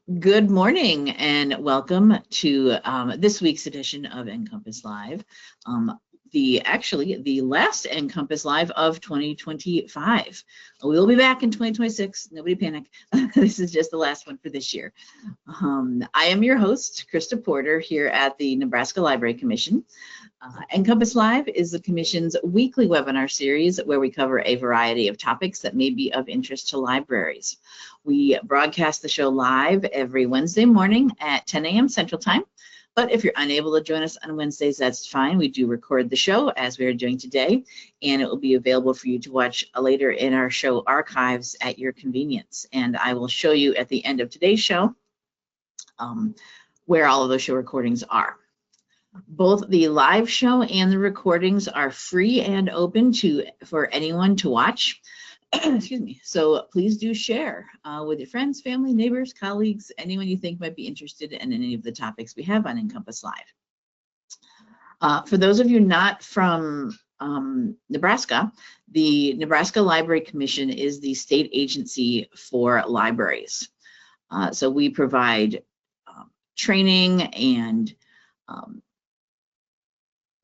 Good morning and welcome to this week's edition of NCompass Live. The last NCompass Live of 2025. We'll be back in 2026. Nobody panic. This is just the last one for this year. I am your host, Krista Porter, here at the Nebraska Library Commission. NCompass Live is the Commission's weekly webinar series where we cover a variety of topics that may be of interest to libraries. We broadcast the show live every Wednesday morning at 10 a.m. Central Time. But if you're unable to join us on Wednesdays, that's fine. We do record the show as we are doing today, and it will be available for you to watch later in our show archives at your convenience. And I will show you at the end of today's show where all of those show recordings are. Both the live show and the recordings are free and open for anyone to watch. Excuse me. So please do share with your friends, family, neighbors, colleagues, anyone you think might be interested in any of the topics we have on NCompass Live. For those of you not from Nebraska, the Nebraska Library Commission is the state agency for libraries. So we provide training and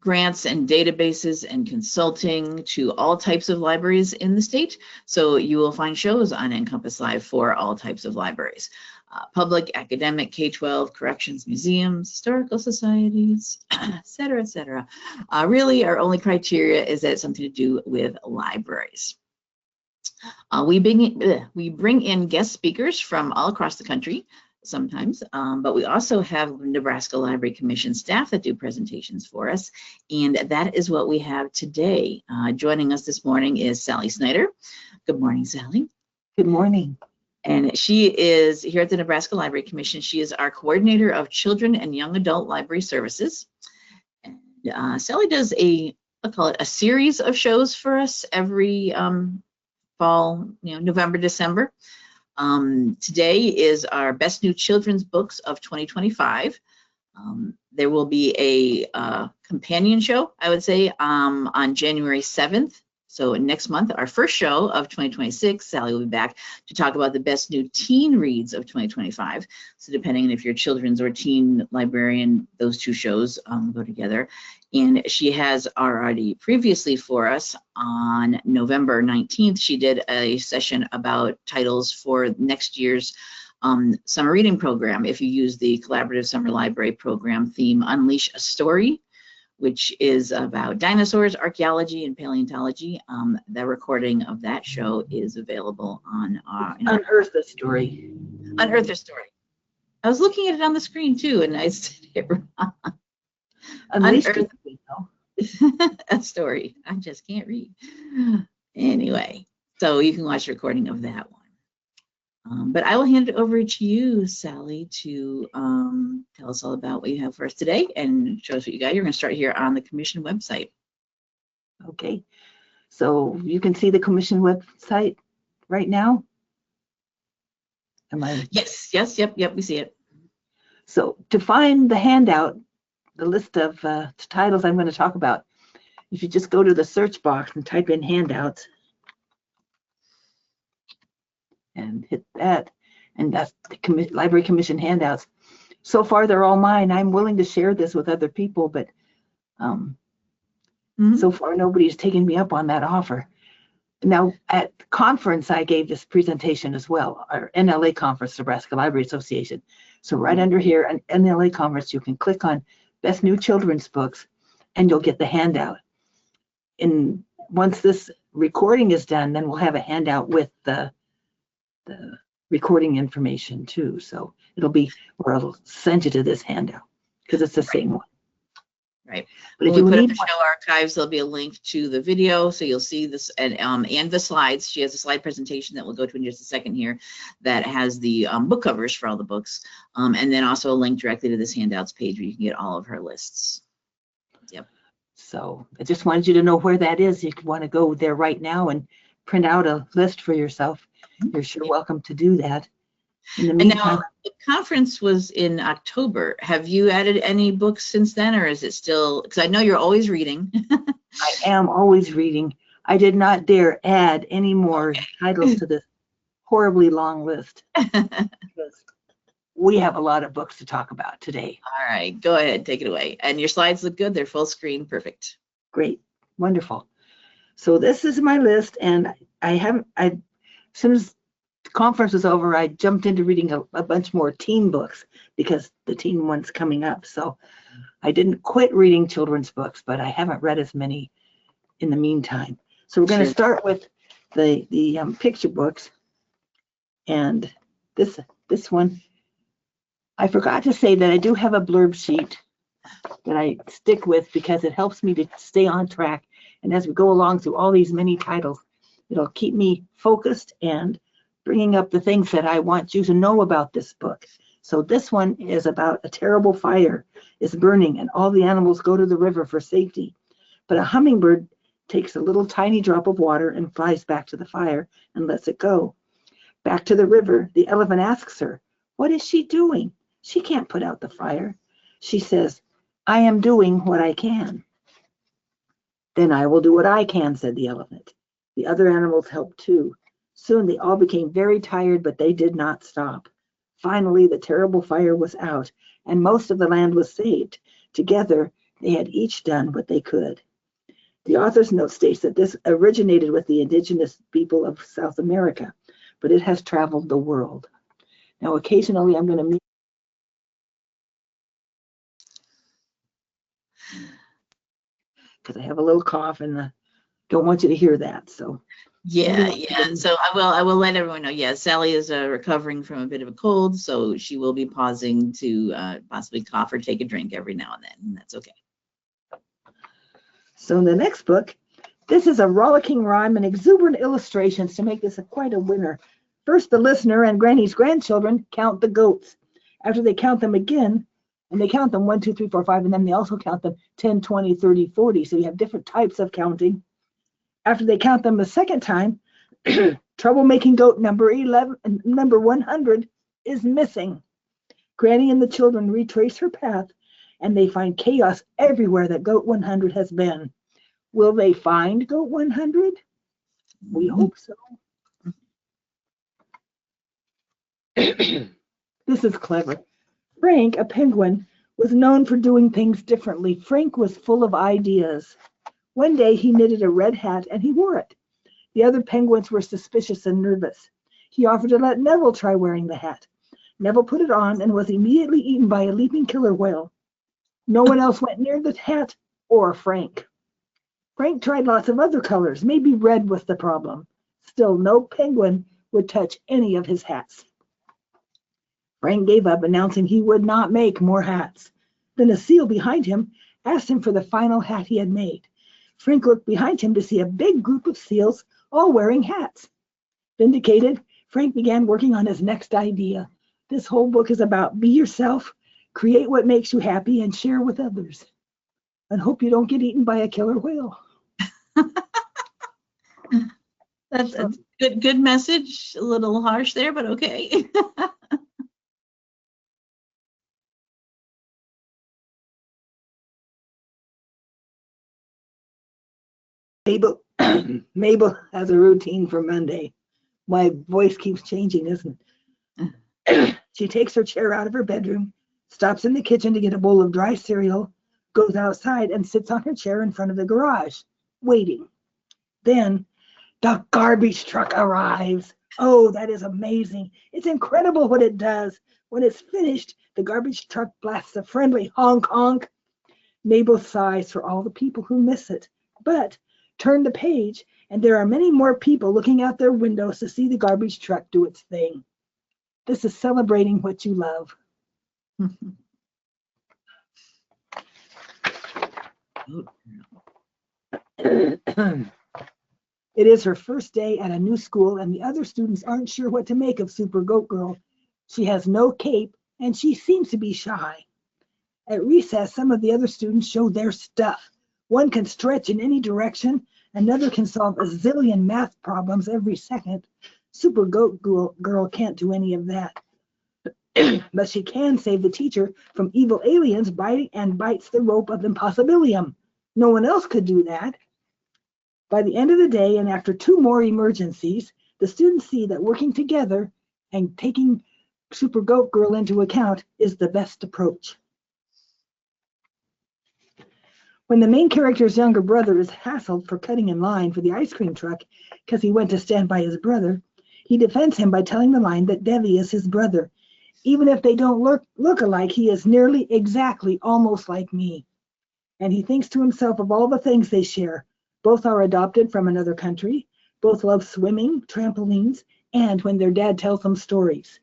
grants and databases and consulting to all types of libraries in the state. So you will find shows on NCompass Live for all types of libraries. Public, academic, K-12, corrections, museums, historical societies, et cetera, et cetera. Really, our only criteria is that it's something to do with libraries. We bring in guest speakers from all across the country sometimes, but we also have Nebraska Library Commission staff that do presentations for us, and that is what we have today. Joining us this morning is Sally Snyder. Good morning, Sally. Good morning. And she is here at the Nebraska Library Commission. She is our coordinator of children and young adult library services. And Sally does I'll call it a series of shows for us every fall, November, December. Today is our best new children's books of 2025. There will be a companion show, I would say, on January 7th. So next month, our first show of 2026, Sally will be back to talk about the best new teen reads of 2025. So depending on if you're a children's or teen librarian, those two shows go together. And she has already previously for us on November 19th, she did a session about titles for next year's summer reading program. If you use the Collaborative Summer Library Program theme, Unleash a Story, which is about dinosaurs, archaeology, and paleontology. The recording of that show is available on Unearth a Story. Unearth a Story. I was looking at it on the screen too, and I said it wrong. Unearth a Story. I just can't read. Anyway, so you can watch the recording of that one. But I will hand it over to you, Sally, to tell us all about what you have for us today and show us what you got. You're going to start here on the Commission website. Okay, so you can see the Commission website right now. Am I? Yes, yep, we see it. So to find the handout, the list of titles I'm going to talk about, if you just go to the search box and type in handouts and hit that, and that's the Library Commission handouts. So far, they're all mine. I'm willing to share this with other people, but so far nobody's taken me up on that offer. Now, at conference, I gave this presentation as well, our NLA conference, Nebraska Library Association. So right under here, an NLA conference, you can click on Best New Children's Books, and you'll get the handout. And once this recording is done, then we'll have a handout with the recording information too. So it'll be, or I'll send you to this handout because it's the same one. Right. But when if we you put up need the show archives, there'll be a link to the video, so you'll see this and the slides. She has a slide presentation that we'll go to in just a second here that has the book covers for all the books, and then also a link directly to this handouts page where you can get all of her lists. Yep. So I just wanted you to know where that is. If you want to go there right now and print out a list for yourself, you're sure welcome to do that. In the meantime, and now the conference was in October. Have you added any books since then, or is it still, because I know you're always reading. I am always reading. I did not dare add any more titles to this horribly long list. Because we have a lot of books to talk about today. All right, go ahead, take it away. And your slides look good. They're full screen, perfect. Great, wonderful. So this is my list, and as soon as the conference was over, I jumped into reading a bunch more teen books because the teen one's coming up. So I didn't quit reading children's books, but I haven't read as many in the meantime. So we're going to start with the picture books, and this one, I forgot to say that I do have a blurb sheet that I stick with because it helps me to stay on track. And as we go along through all these many titles, it'll keep me focused and bringing up the things that I want you to know about this book. So this one is about a terrible fire is burning and all the animals go to the river for safety. But a hummingbird takes a little tiny drop of water and flies back to the fire and lets it go. Back to the river, the elephant asks her, "What is she doing? She can't put out the fire." She says, "I am doing what I can." "Then I will do what I can," said the elephant. The other animals helped too. Soon they all became very tired, but they did not stop. Finally, the terrible fire was out, and most of the land was saved. Together, they had each done what they could. The author's note states that this originated with the indigenous people of South America, but it has traveled the world. Now, occasionally I'm going to because I have a little cough and don't want you to hear that. So Yeah. So I will let everyone know. Yeah, Sally is recovering from a bit of a cold, so she will be pausing to possibly cough or take a drink every now and then. And that's okay. So in the next book, this is a rollicking rhyme and exuberant illustrations to make this quite a winner. First, the listener and Granny's grandchildren count the goats. After they count them again, and they count them 1, 2, 3, 4, 5, and then they also count them 10, 20, 30, 40. So you have different types of counting. After they count them a second time, troublemaking goat number 100 is missing. Granny and the children retrace her path, and they find chaos everywhere that goat 100 has been. Will they find goat 100? We hope so. This is clever. Frank, a penguin, was known for doing things differently. Frank was full of ideas. One day he knitted a red hat and he wore it. The other penguins were suspicious and nervous. He offered to let Neville try wearing the hat. Neville put it on and was immediately eaten by a leaping killer whale. No one else went near the hat or Frank. Frank tried lots of other colors. Maybe red was the problem. Still, no penguin would touch any of his hats. Frank gave up, announcing he would not make more hats. Then a seal behind him asked him for the final hat he had made. Frank looked behind him to see a big group of seals all wearing hats. Vindicated, Frank began working on his next idea. This whole book is about be yourself, create what makes you happy, and share with others. And hope you don't get eaten by a killer whale. That's a good message. A little harsh there, but okay. Mabel has a routine for Monday. My voice keeps changing, isn't it? She takes her chair out of her bedroom, stops in the kitchen to get a bowl of dry cereal, goes outside and sits on her chair in front of the garage, waiting. Then the garbage truck arrives. Oh, that is amazing. It's incredible what it does. When it's finished, the garbage truck blasts a friendly honk honk. Mabel sighs for all the people who miss it. But turn the page, and there are many more people looking out their windows to see the garbage truck do its thing. This is celebrating what you love. It is her first day at a new school, and the other students aren't sure what to make of Super Goat Girl. She has no cape, and she seems to be shy. At recess, some of the other students show their stuff. One can stretch in any direction, another can solve a zillion math problems every second. Super Goat Girl can't do any of that. But she can save the teacher from evil aliens bites the rope of impossibilium. No one else could do that. By the end of the day, and after 2 more emergencies, the students see that working together and taking super goat girl into account is the best approach. When the main character's younger brother is hassled for cutting in line for the ice cream truck because he went to stand by his brother, he defends him by telling the line that Devi is his brother. Even if they don't look alike, he is nearly exactly almost like me. And he thinks to himself of all the things they share. Both are adopted from another country. Both love swimming, trampolines, and when their dad tells them stories.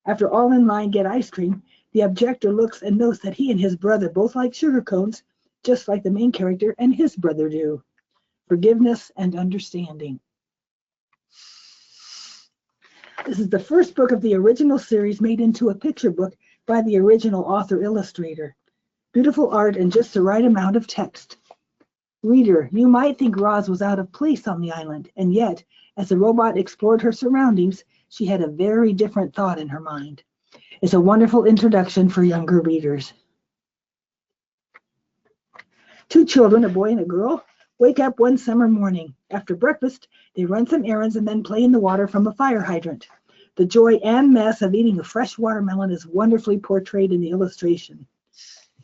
After all in line get ice cream, the objector looks and knows that he and his brother both like sugar cones, just like the main character and his brother do. Forgiveness and understanding. This is the first book of the original series made into a picture book by the original author-illustrator. Beautiful art and just the right amount of text. Reader, you might think Roz was out of place on the island, and yet, as the robot explored her surroundings, she had a very different thought in her mind. It's a wonderful introduction for younger readers. Two children, a boy and a girl, wake up one summer morning. After breakfast, they run some errands and then play in the water from a fire hydrant. The joy and mess of eating a fresh watermelon is wonderfully portrayed in the illustration.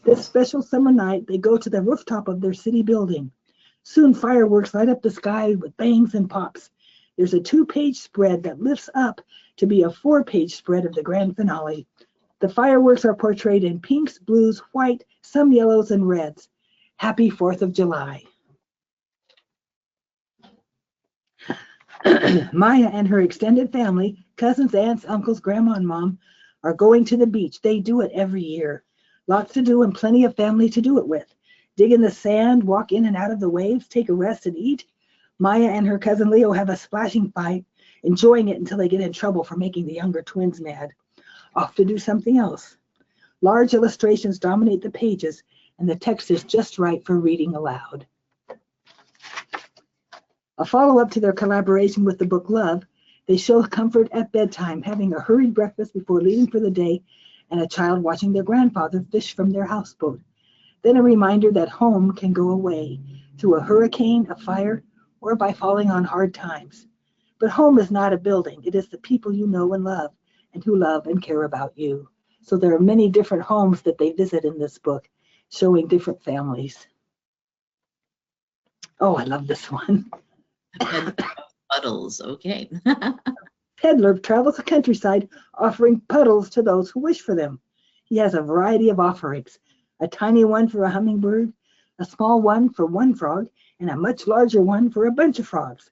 This special summer night, they go to the rooftop of their city building. Soon fireworks light up the sky with bangs and pops. There's a 2-page spread that lifts up to be a 4-page spread of the grand finale. The fireworks are portrayed in pinks, blues, white, some yellows, and reds. Happy 4th of July. Maya and her extended family, cousins, aunts, uncles, grandma, and mom, are going to the beach. They do it every year. Lots to do and plenty of family to do it with. Dig in the sand, walk in and out of the waves, take a rest and eat. Maya and her cousin Leo have a splashing fight, enjoying it until they get in trouble for making the younger twins mad. Off to do something else. Large illustrations dominate the pages, and the text is just right for reading aloud. A follow-up to their collaboration with the book Love, they show comfort at bedtime, having a hurried breakfast before leaving for the day, and a child watching their grandfather fish from their houseboat. Then a reminder that home can go away through a hurricane, a fire, or by falling on hard times. But home is not a building. It is the people you know and love, and who love and care about you. So there are many different homes that they visit in this book, showing different families. Oh, I love this one. Puddles, okay. Peddler travels the countryside offering puddles to those who wish for them. He has a variety of offerings, a tiny one for a hummingbird, a small one for one frog, and a much larger one for a bunch of frogs.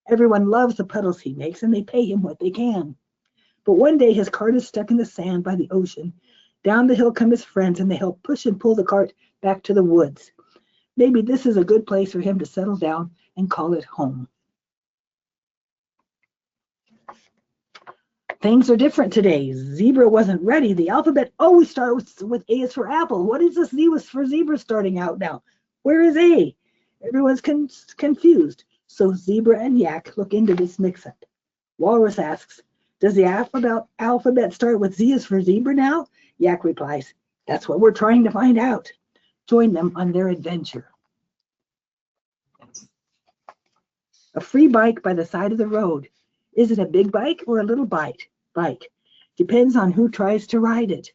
Everyone loves the puddles he makes, and they pay him what they can. But one day his cart is stuck in the sand by the ocean. Down the hill come his friends, and they help push and pull the cart back to the woods. Maybe this is a good place for him to settle down and call it home. Things are different today. Zebra wasn't ready. The alphabet always starts with A is for apple. What is this Z for zebra starting out now? Where is A? Everyone's confused. So Zebra and Yak look into this mix-up. Walrus asks, does the alphabet start with Z is for zebra now? Yak replies, that's what we're trying to find out. Join them on their adventure. A free bike by the side of the road. Is it a big bike or a little bike? Depends on who tries to ride it.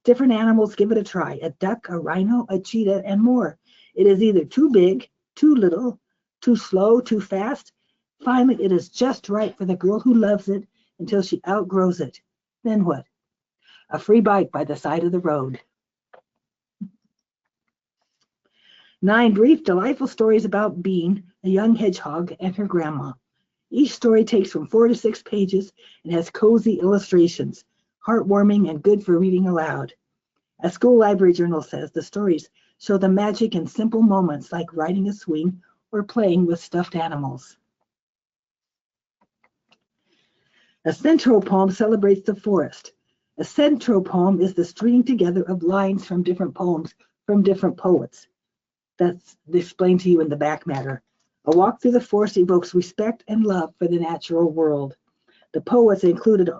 Different animals give it a try. A duck, a rhino, a cheetah, and more. It is either too big, too little, too slow, too fast. Finally, it is just right for the girl who loves it until she outgrows it. Then what? A free bike by the side of the road. 9 brief, delightful stories about Bean, a young hedgehog, and her grandma. Each story takes from 4 to 6 pages and has cozy illustrations, heartwarming and good for reading aloud. A school library journal says the stories show the magic in simple moments like riding a swing or playing with stuffed animals. A centropoem celebrates the forest. A centropoem is the stringing together of lines from different poems from different poets. That's explained to you in the back matter. A walk through the forest evokes respect and love for the natural world. The poets included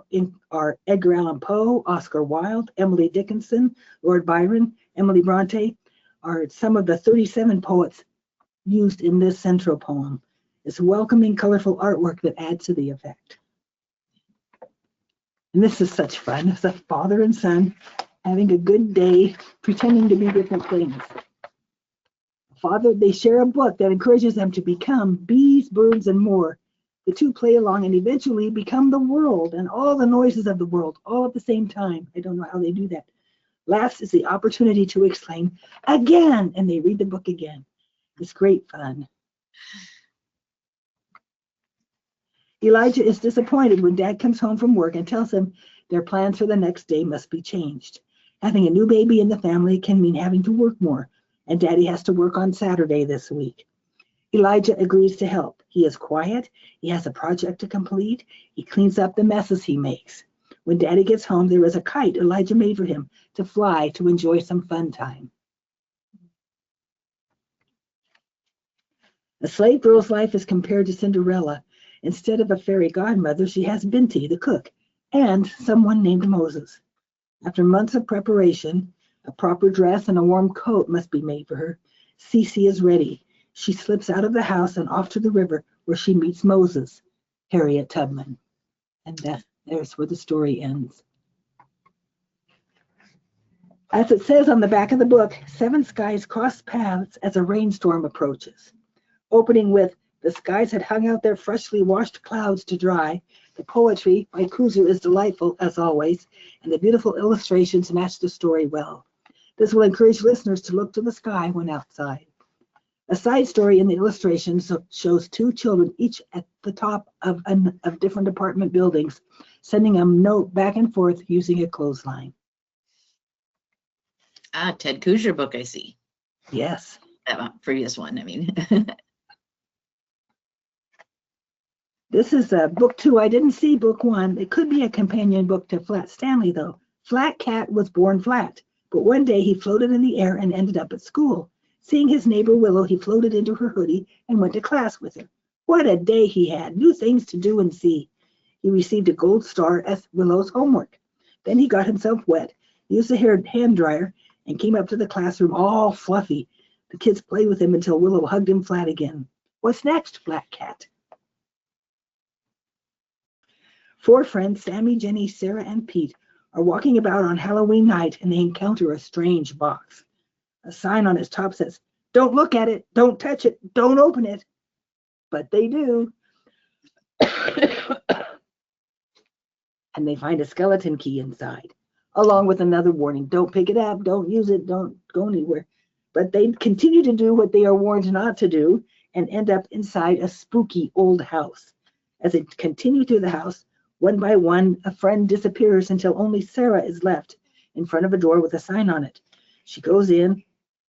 are Edgar Allan Poe, Oscar Wilde, Emily Dickinson, Lord Byron, Emily Bronte, are some of the 37 poets used in this centropoem. It's welcoming, colorful artwork that adds to the effect. And this is such fun. It's a father and son having a good day, pretending to be different things. Father, they share a book that encourages them to become bees, birds, and more. The two play along and eventually become the world and all the noises of the world, all at the same time. I don't know how they do that. Last is the opportunity to exclaim, again, and they read the book again. It's great fun. Elijah is disappointed when Dad comes home from work and tells him their plans for the next day must be changed. Having a new baby in the family can mean having to work more, and Daddy has to work on Saturday this week. Elijah agrees to help. He is quiet. He has a project to complete. He cleans up the messes he makes. When Daddy gets home, there is a kite Elijah made for him to fly to enjoy some fun time. A slave girl's life is compared to Cinderella. Instead of a fairy godmother, she has Binti, the cook, and someone named Moses. After months of preparation, a proper dress and a warm coat must be made for her. Cece is ready. She slips out of the house and off to the river where she meets Moses, Harriet Tubman. And there's where the story ends. As it says on the back of the book, 7 skies cross paths as a rainstorm approaches. Opening with, the skies had hung out their freshly washed clouds to dry. The poetry by Kuzu is delightful, as always, and the beautiful illustrations match the story well. This will encourage listeners to look to the sky when outside. A side story in the illustrations shows 2 children, each at the top of different apartment buildings, sending a note back and forth using a clothesline. Ah, Ted Kooser book, I see. Yes. That previous one, I mean. This is book 2. I didn't see book 1. It could be a companion book to Flat Stanley, though. Flat Cat was born flat, but one day he floated in the air and ended up at school. Seeing his neighbor Willow, he floated into her hoodie and went to class with her. What a day he had, new things to do and see. He received a gold star as Willow's homework. Then he got himself wet, used the hand dryer, and came up to the classroom all fluffy. The kids played with him until Willow hugged him flat again. What's next, Flat Cat? 4 friends, Sammy, Jenny, Sarah, and Pete, are walking about on Halloween night and they encounter a strange box. A sign on its top says, "Don't look at it, don't touch it, don't open it." But they do. And they find a skeleton key inside, along with another warning: don't pick it up, don't use it, don't go anywhere. But they continue to do what they are warned not to do and end up inside a spooky old house. As they continue through the house, one by one, a friend disappears until only Sarah is left in front of a door with a sign on it. She goes in.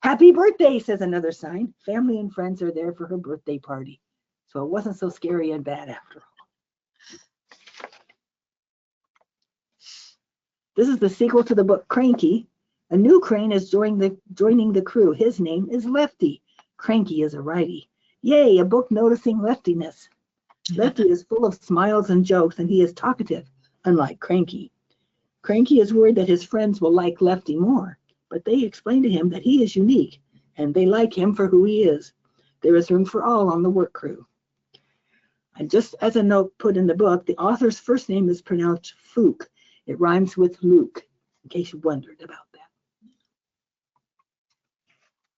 "Happy birthday," says another sign. Family and friends are there for her birthday party. So it wasn't so scary and bad after all. This is the sequel to the book Cranky. A new crane is joining the crew. His name is Lefty. Cranky is a righty. Yay, a book noticing leftiness. Lefty is full of smiles and jokes, and he is talkative, unlike Cranky. Cranky is worried that his friends will like Lefty more, but they explain to him that he is unique, and they like him for who he is. There is room for all on the work crew. And just as a note put in the book, the author's first name is pronounced Fook. It rhymes with Luke, in case you wondered about that.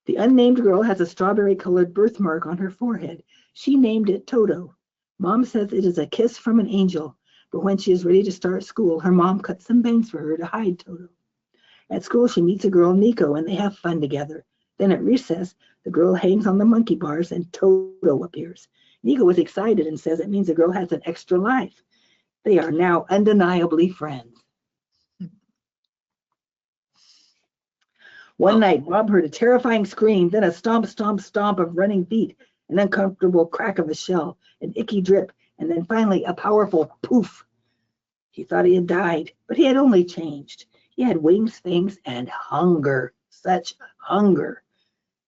The unnamed girl has a strawberry-colored birthmark on her forehead. She named it Toto. Mom says it is a kiss from an angel, but when she is ready to start school, her mom cuts some bangs for her to hide Toto. At school, she meets a girl, Nico, and they have fun together. Then at recess, the girl hangs on the monkey bars and Toto appears. Nico is excited and says it means the girl has an extra life. They are now undeniably friends. One night, Bob heard a terrifying scream, then a stomp, stomp, stomp of running feet, an uncomfortable crack of a shell, an icky drip, and then finally a powerful poof. He thought he had died, but he had only changed. He had wings, things, and hunger. Such hunger.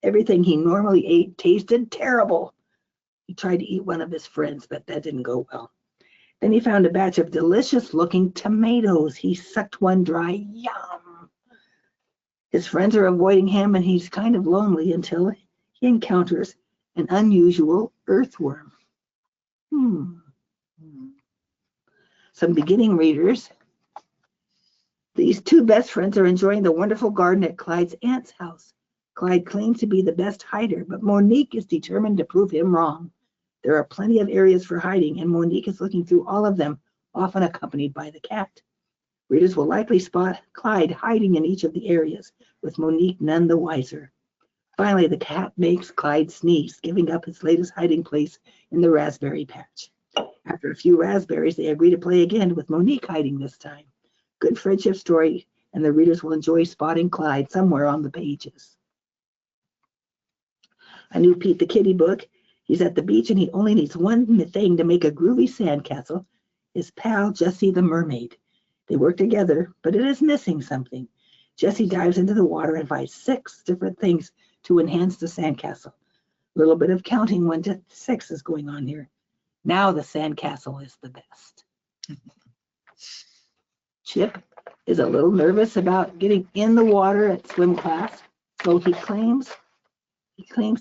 Everything he normally ate tasted terrible. He tried to eat one of his friends, but that didn't go well. Then he found a batch of delicious-looking tomatoes. He sucked one dry. Yum! His friends are avoiding him, and he's kind of lonely until he encounters an unusual earthworm. Some beginning readers These two best friends are enjoying the wonderful garden at Clyde's aunt's house. Clyde claims to be the best hider, but Monique is determined to prove him wrong. There are plenty of areas for hiding, and Monique is looking through all of them, often accompanied by the cat. Readers will likely spot Clyde hiding in each of the areas, with Monique none the wiser. Finally, the cat makes Clyde sneeze, giving up his latest hiding place in the raspberry patch. After a few raspberries, they agree to play again, with Monique hiding this time. Good friendship story, and the readers will enjoy spotting Clyde somewhere on the pages. A new Pete the Kitty book. He's at the beach and he only needs one thing to make a groovy sandcastle. His pal, Jessie the mermaid. They work together, but it is missing something. Jessie dives into the water and finds 6 different things to enhance the sandcastle. A little bit of counting 1 to 6 is going on here. Now the sandcastle is the best. Chip is a little nervous about getting in the water at swim class, so he claims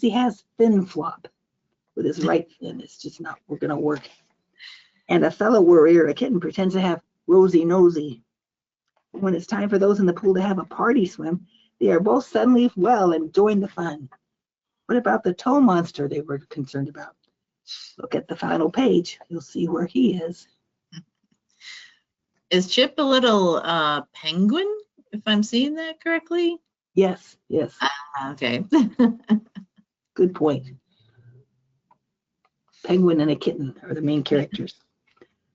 he has fin flop with his right fin. It's just not going to work. And a fellow worrier, a kitten, pretends to have rosy nosy. When it's time for those in the pool to have a party swim, they are both suddenly well and join the fun. What about the toe monster they were concerned about? Look at the final page. You'll see where he is. Is Chip a little penguin, if I'm seeing that correctly? Yes. Okay. Good point. Penguin and a kitten are the main characters.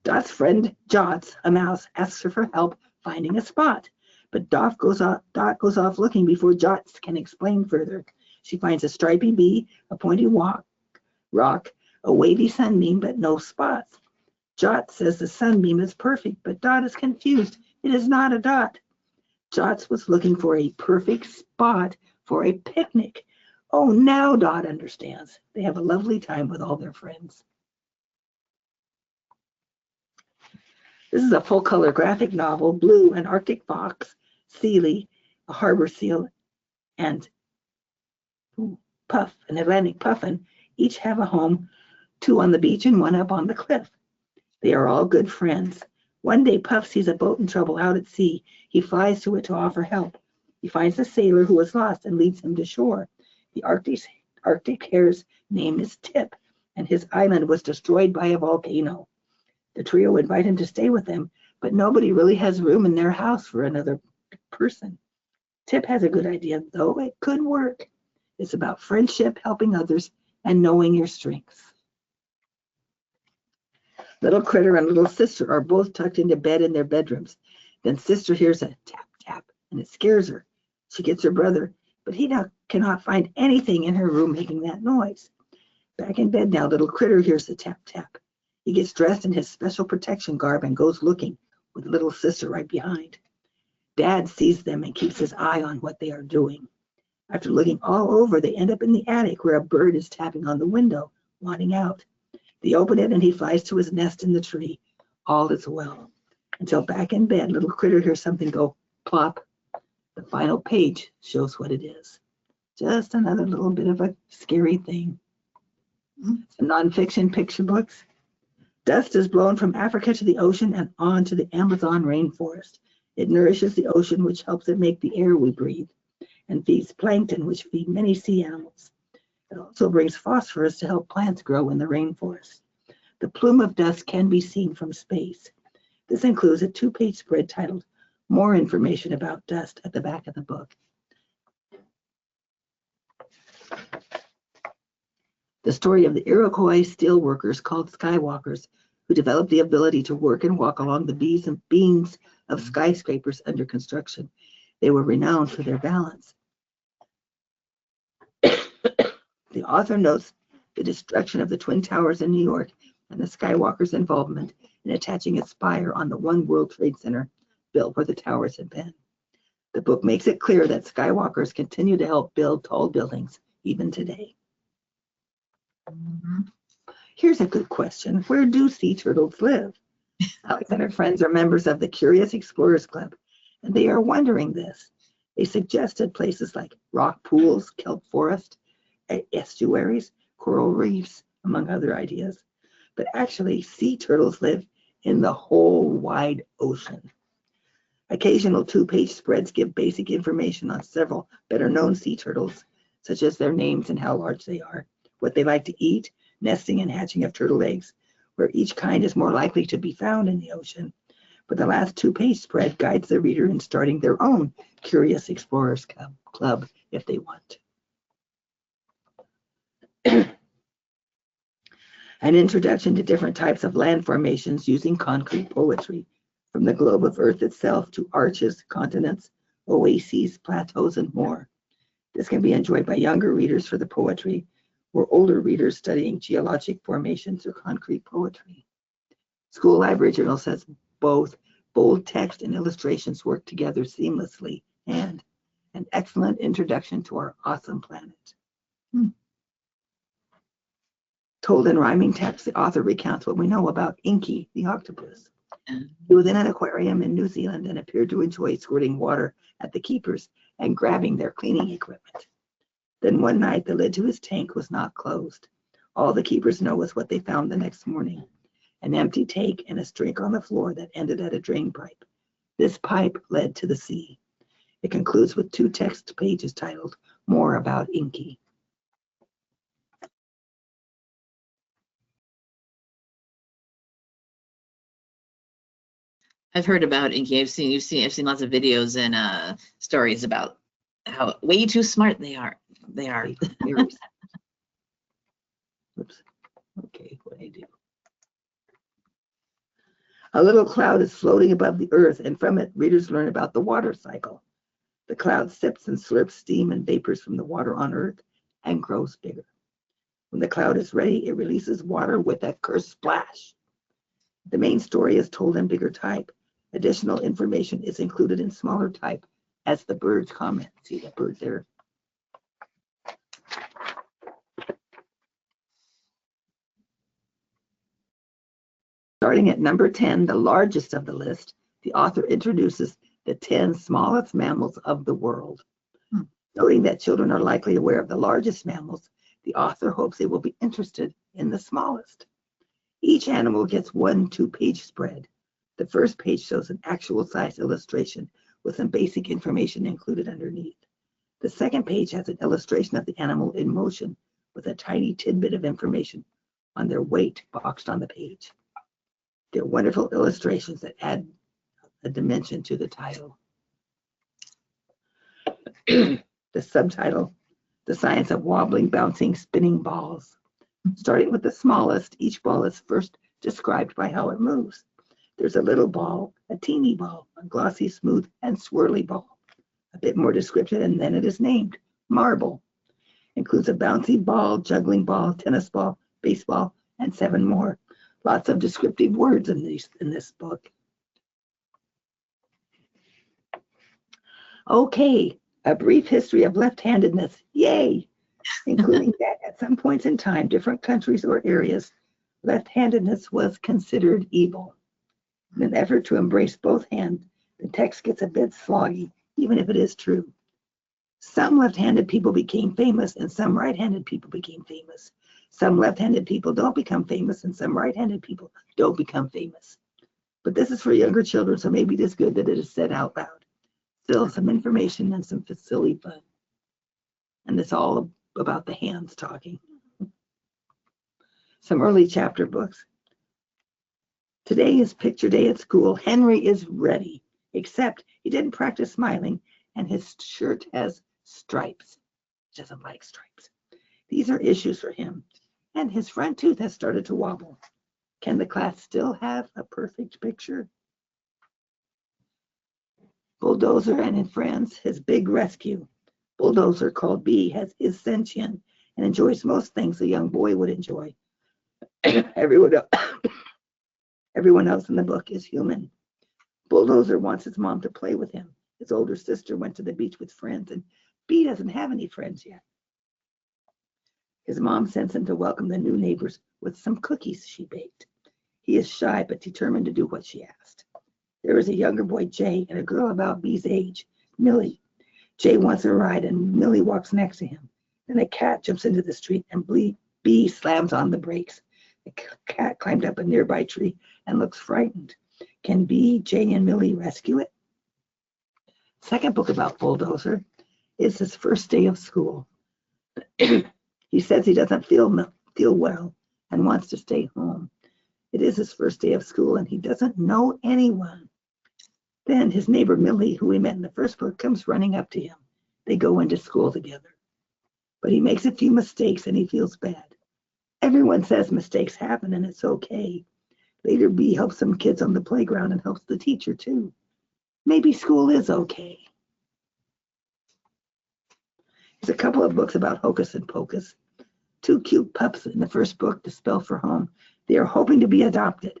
Dot's friend, Jots, a mouse, asks her for help finding a spot. But Dot goes off looking before Jots can explain further. She finds a stripy bee, a pointy rock, a wavy sunbeam, but no spots. Jot says the sunbeam is perfect, but Dot is confused. It is not a dot. Jots was looking for a perfect spot for a picnic. Oh, now Dot understands. They have a lovely time with all their friends. This is a full-color graphic novel. Blue, an Arctic fox, Sealy, a harbor seal, and Puff, an Atlantic puffin, each have a home, 2 on the beach and 1 up on the cliff. They are all good friends. One day, Puff sees a boat in trouble out at sea. He flies to it to offer help. He finds a sailor who is lost and leads him to shore. The Arctic hare's name is Tip, and his island was destroyed by a volcano. The trio invite him to stay with them, but nobody really has room in their house for another person. Tip has a good idea, though it could work. It's about friendship, helping others, and knowing your strengths. Little Critter and Little Sister are both tucked into bed in their bedrooms. Then Sister hears a tap, tap, and it scares her. She gets her brother, but he cannot find anything in her room making that noise. Back in bed now, Little Critter hears the tap, tap. He gets dressed in his special protection garb and goes looking, with Little Sister right behind. Dad sees them and keeps his eye on what they are doing. After looking all over, they end up in the attic where a bird is tapping on the window, wanting out. They open it and he flies to his nest in the tree. All is well. Until back in bed, Little Critter hears something go plop. The final page shows what it is. Just another little bit of a scary thing. Nonfiction picture books. Dust is blown from Africa to the ocean and on to the Amazon rainforest. It nourishes the ocean, which helps it make the air we breathe, and feeds plankton, which feed many sea animals. It also brings phosphorus to help plants grow in the rainforest. The plume of dust can be seen from space. This includes a 2-page spread titled More Information About Dust at the back of the book. The story of the Iroquois steelworkers called skywalkers, who developed the ability to work and walk along the beams of skyscrapers under construction. They were renowned for their balance. The author notes the destruction of the Twin Towers in New York and the Skywalkers' involvement in attaching a spire on the One World Trade Center built where the towers had been. The book makes it clear that Skywalkers continue to help build tall buildings even today. Here's a good question. Where do sea turtles live? Alex and her friends are members of the Curious Explorers Club, and they are wondering this. They suggested places like rock pools, kelp forest, estuaries, coral reefs, among other ideas. But actually, sea turtles live in the whole wide ocean. Occasional 2-page spreads give basic information on several better-known sea turtles, such as their names and how large they are, what they like to eat, nesting and hatching of turtle eggs, where each kind is more likely to be found in the ocean. But the last 2-page spread guides the reader in starting their own Curious Explorers Club if they want. An introduction to different types of land formations using concrete poetry, from the globe of Earth itself to arches, continents, oases, plateaus, and more. This can be enjoyed by younger readers for the poetry, or older readers studying geologic formations or concrete poetry. School Library Journal says both bold text and illustrations work together seamlessly, and an excellent introduction to our awesome planet. Told in rhyming text, the author recounts what we know about Inky, the octopus. He was in an aquarium in New Zealand and appeared to enjoy squirting water at the keepers and grabbing their cleaning equipment. Then one night, the lid to his tank was not closed. All the keepers know is what they found the next morning: an empty tank and a streak on the floor that ended at a drain pipe. This pipe led to the sea. It concludes with 2 text pages titled More About Inky. I've heard about Inky. I've seen lots of videos and stories about how way too smart they are. They are. Oops. Okay, what I do? A little cloud is floating above the earth, and from it, readers learn about the water cycle. The cloud sips and slurps steam and vapors from the water on earth and grows bigger. When the cloud is ready, it releases water with a cursed splash. The main story is told in bigger type. Additional information is included in smaller type as the birds comment. See that bird there? Starting at number 10, the largest of the list, the author introduces the 10 smallest mammals of the world. Noting that children are likely aware of the largest mammals, the author hopes they will be interested in the smallest. Each animal gets 1 2-page spread. The first page shows an actual size illustration with some basic information included underneath. The second page has an illustration of the animal in motion with a tiny tidbit of information on their weight boxed on the page. They're wonderful illustrations that add a dimension to the title. The subtitle, The Science of Wobbling, Bouncing, Spinning Balls. Starting with the smallest, each ball is first described by how it moves. There's a little ball, a teeny ball, a glossy, smooth, and swirly ball. A bit more descriptive, and then it is named marble. Includes a bouncy ball, juggling ball, tennis ball, baseball, and 7 more. Lots of descriptive words in this book. Okay, a brief history of left-handedness. Yay! Including that at some points in time, different countries or areas, left-handedness was considered evil. In an effort to embrace both hands, the text gets a bit sloggy, even if it is true. Some left-handed people became famous and some right-handed people became famous. Some left-handed people don't become famous and some right-handed people don't become famous. But this is for younger children, so maybe it is good that it is said out loud. Still some information and some silly fun. And it's all about the hands talking. Some early chapter books. Today is picture day at school. Henry is ready, except he didn't practice smiling and his shirt has stripes. He doesn't like stripes. These are issues for him. And his front tooth has started to wobble. Can the class still have a perfect picture? Bulldozer and his friends, his big rescue. Bulldozer, called B, is sentient and enjoys most things a young boy would enjoy. Everyone else in the book is human. Bulldozer wants his mom to play with him. His older sister went to the beach with friends, and B doesn't have any friends yet. His mom sends him to welcome the new neighbors with some cookies she baked. He is shy but determined to do what she asked. There is a younger boy, Jay, and a girl about B's age, Millie. Jay wants a ride, and Millie walks next to him. Then a cat jumps into the street, and B slams on the brakes. The cat climbed up a nearby tree and looks frightened. Can B, Jay, and Millie rescue it? Second book about Bulldozer is his first day of school. He says he doesn't feel well and wants to stay home. It is his first day of school and he doesn't know anyone. Then his neighbor Millie, who we met in the first book, comes running up to him. They go into school together. But he makes a few mistakes and he feels bad. Everyone says mistakes happen and it's okay. Later, Bee helps some kids on the playground and helps the teacher too. Maybe school is okay. There's a couple of books about Hocus and Pocus. Two cute pups in the first book, To Spell for Home. They are hoping to be adopted.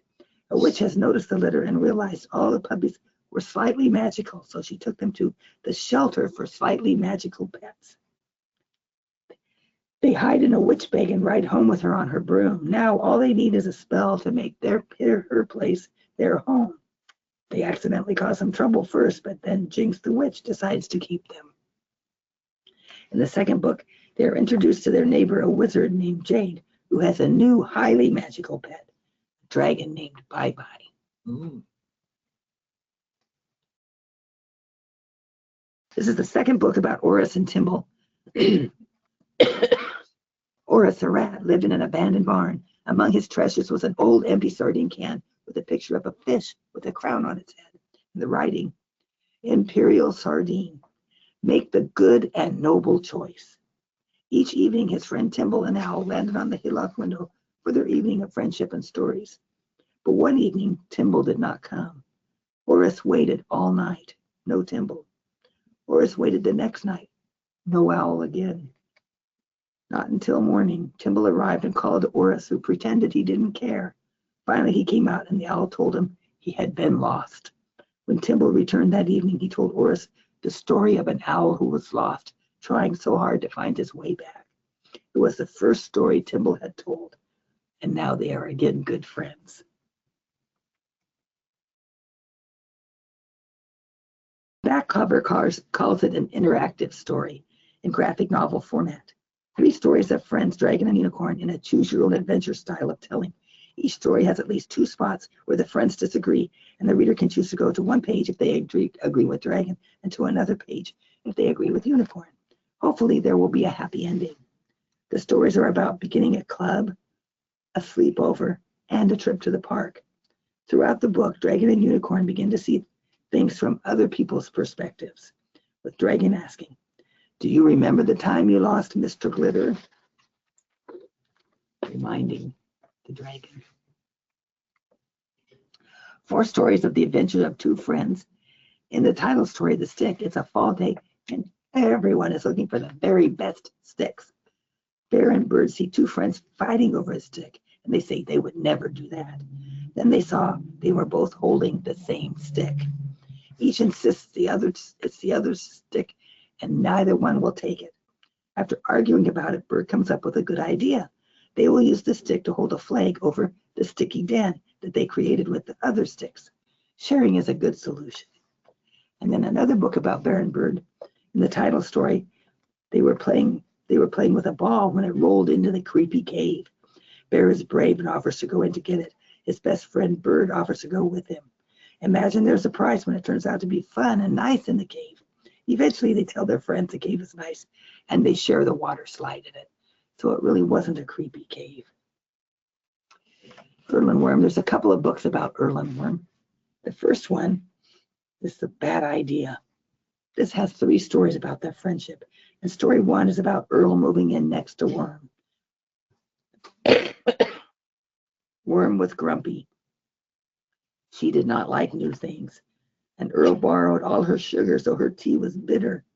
A witch has noticed the litter and realized all the puppies were slightly magical, so she took them to the shelter for slightly magical pets. They hide in a witch bag and ride home with her on her broom. Now all they need is a spell to make her place their home. They accidentally cause some trouble first, but then Jinx the witch decides to keep them. In the second book, they are introduced to their neighbor, a wizard named Jade, who has a new highly magical pet, a dragon named Bye Bye. Ooh. This is the second book about Orris and Timble. Orris, the rat, lived in an abandoned barn. Among his treasures was an old empty sardine can with a picture of a fish with a crown on its head. And the writing, Imperial Sardine, make the good and noble choice. Each evening, his friend Timble and Owl landed on the hayloft window for their evening of friendship and stories. But one evening, Timble did not come. Orris waited all night. No Timble. Orris waited the next night. No Owl again. Not until morning, Timble arrived and called to Orris, who pretended he didn't care. Finally, he came out and the Owl told him he had been lost. When Timble returned that evening, he told Orris the story of an owl who was lost, trying so hard to find his way back. It was the first story Timble had told, and now they are again good friends. Back cover calls it an interactive story in graphic novel format. 3 stories of friends, Dragon and Unicorn, in a choose-your-own-adventure style of telling. Each story has at least 2 spots where the friends disagree, and the reader can choose to go to one page if they agree with Dragon and to another page if they agree with Unicorn. Hopefully, there will be a happy ending. The stories are about beginning a club, a sleepover, and a trip to the park. Throughout the book, Dragon and Unicorn begin to see things from other people's perspectives, with Dragon asking, "Do you remember the time you lost Mr. Glitter?" Reminding the dragon. 4 stories of the adventure of 2 friends. In the title story, The Stick, it's a fall day and everyone is looking for the very best sticks. Bear and Bird see 2 friends fighting over a stick and they say they would never do that. Then they saw they were both holding the same stick. Each insists it's the other's stick and neither one will take it. After arguing about it, Bird comes up with a good idea. They will use the stick to hold a flag over the sticky den that they created with the other sticks. Sharing is a good solution. And then another book about Bear and Bird. In the title story, they were playing with a ball when it rolled into the creepy cave. Bear is brave and offers to go in to get it. His best friend Bird offers to go with him. Imagine their surprise when it turns out to be fun and nice in the cave. Eventually, they tell their friends the cave is nice, and they share the water slide in it. So it really wasn't a creepy cave. Erlen Worm, there's a couple of books about Erlen Worm. The first one is The Bad Idea. This has 3 stories about their friendship. And story 1 is about Earl moving in next to Worm. Worm was grumpy. She did not like new things. And Earl borrowed all her sugar, so her tea was bitter.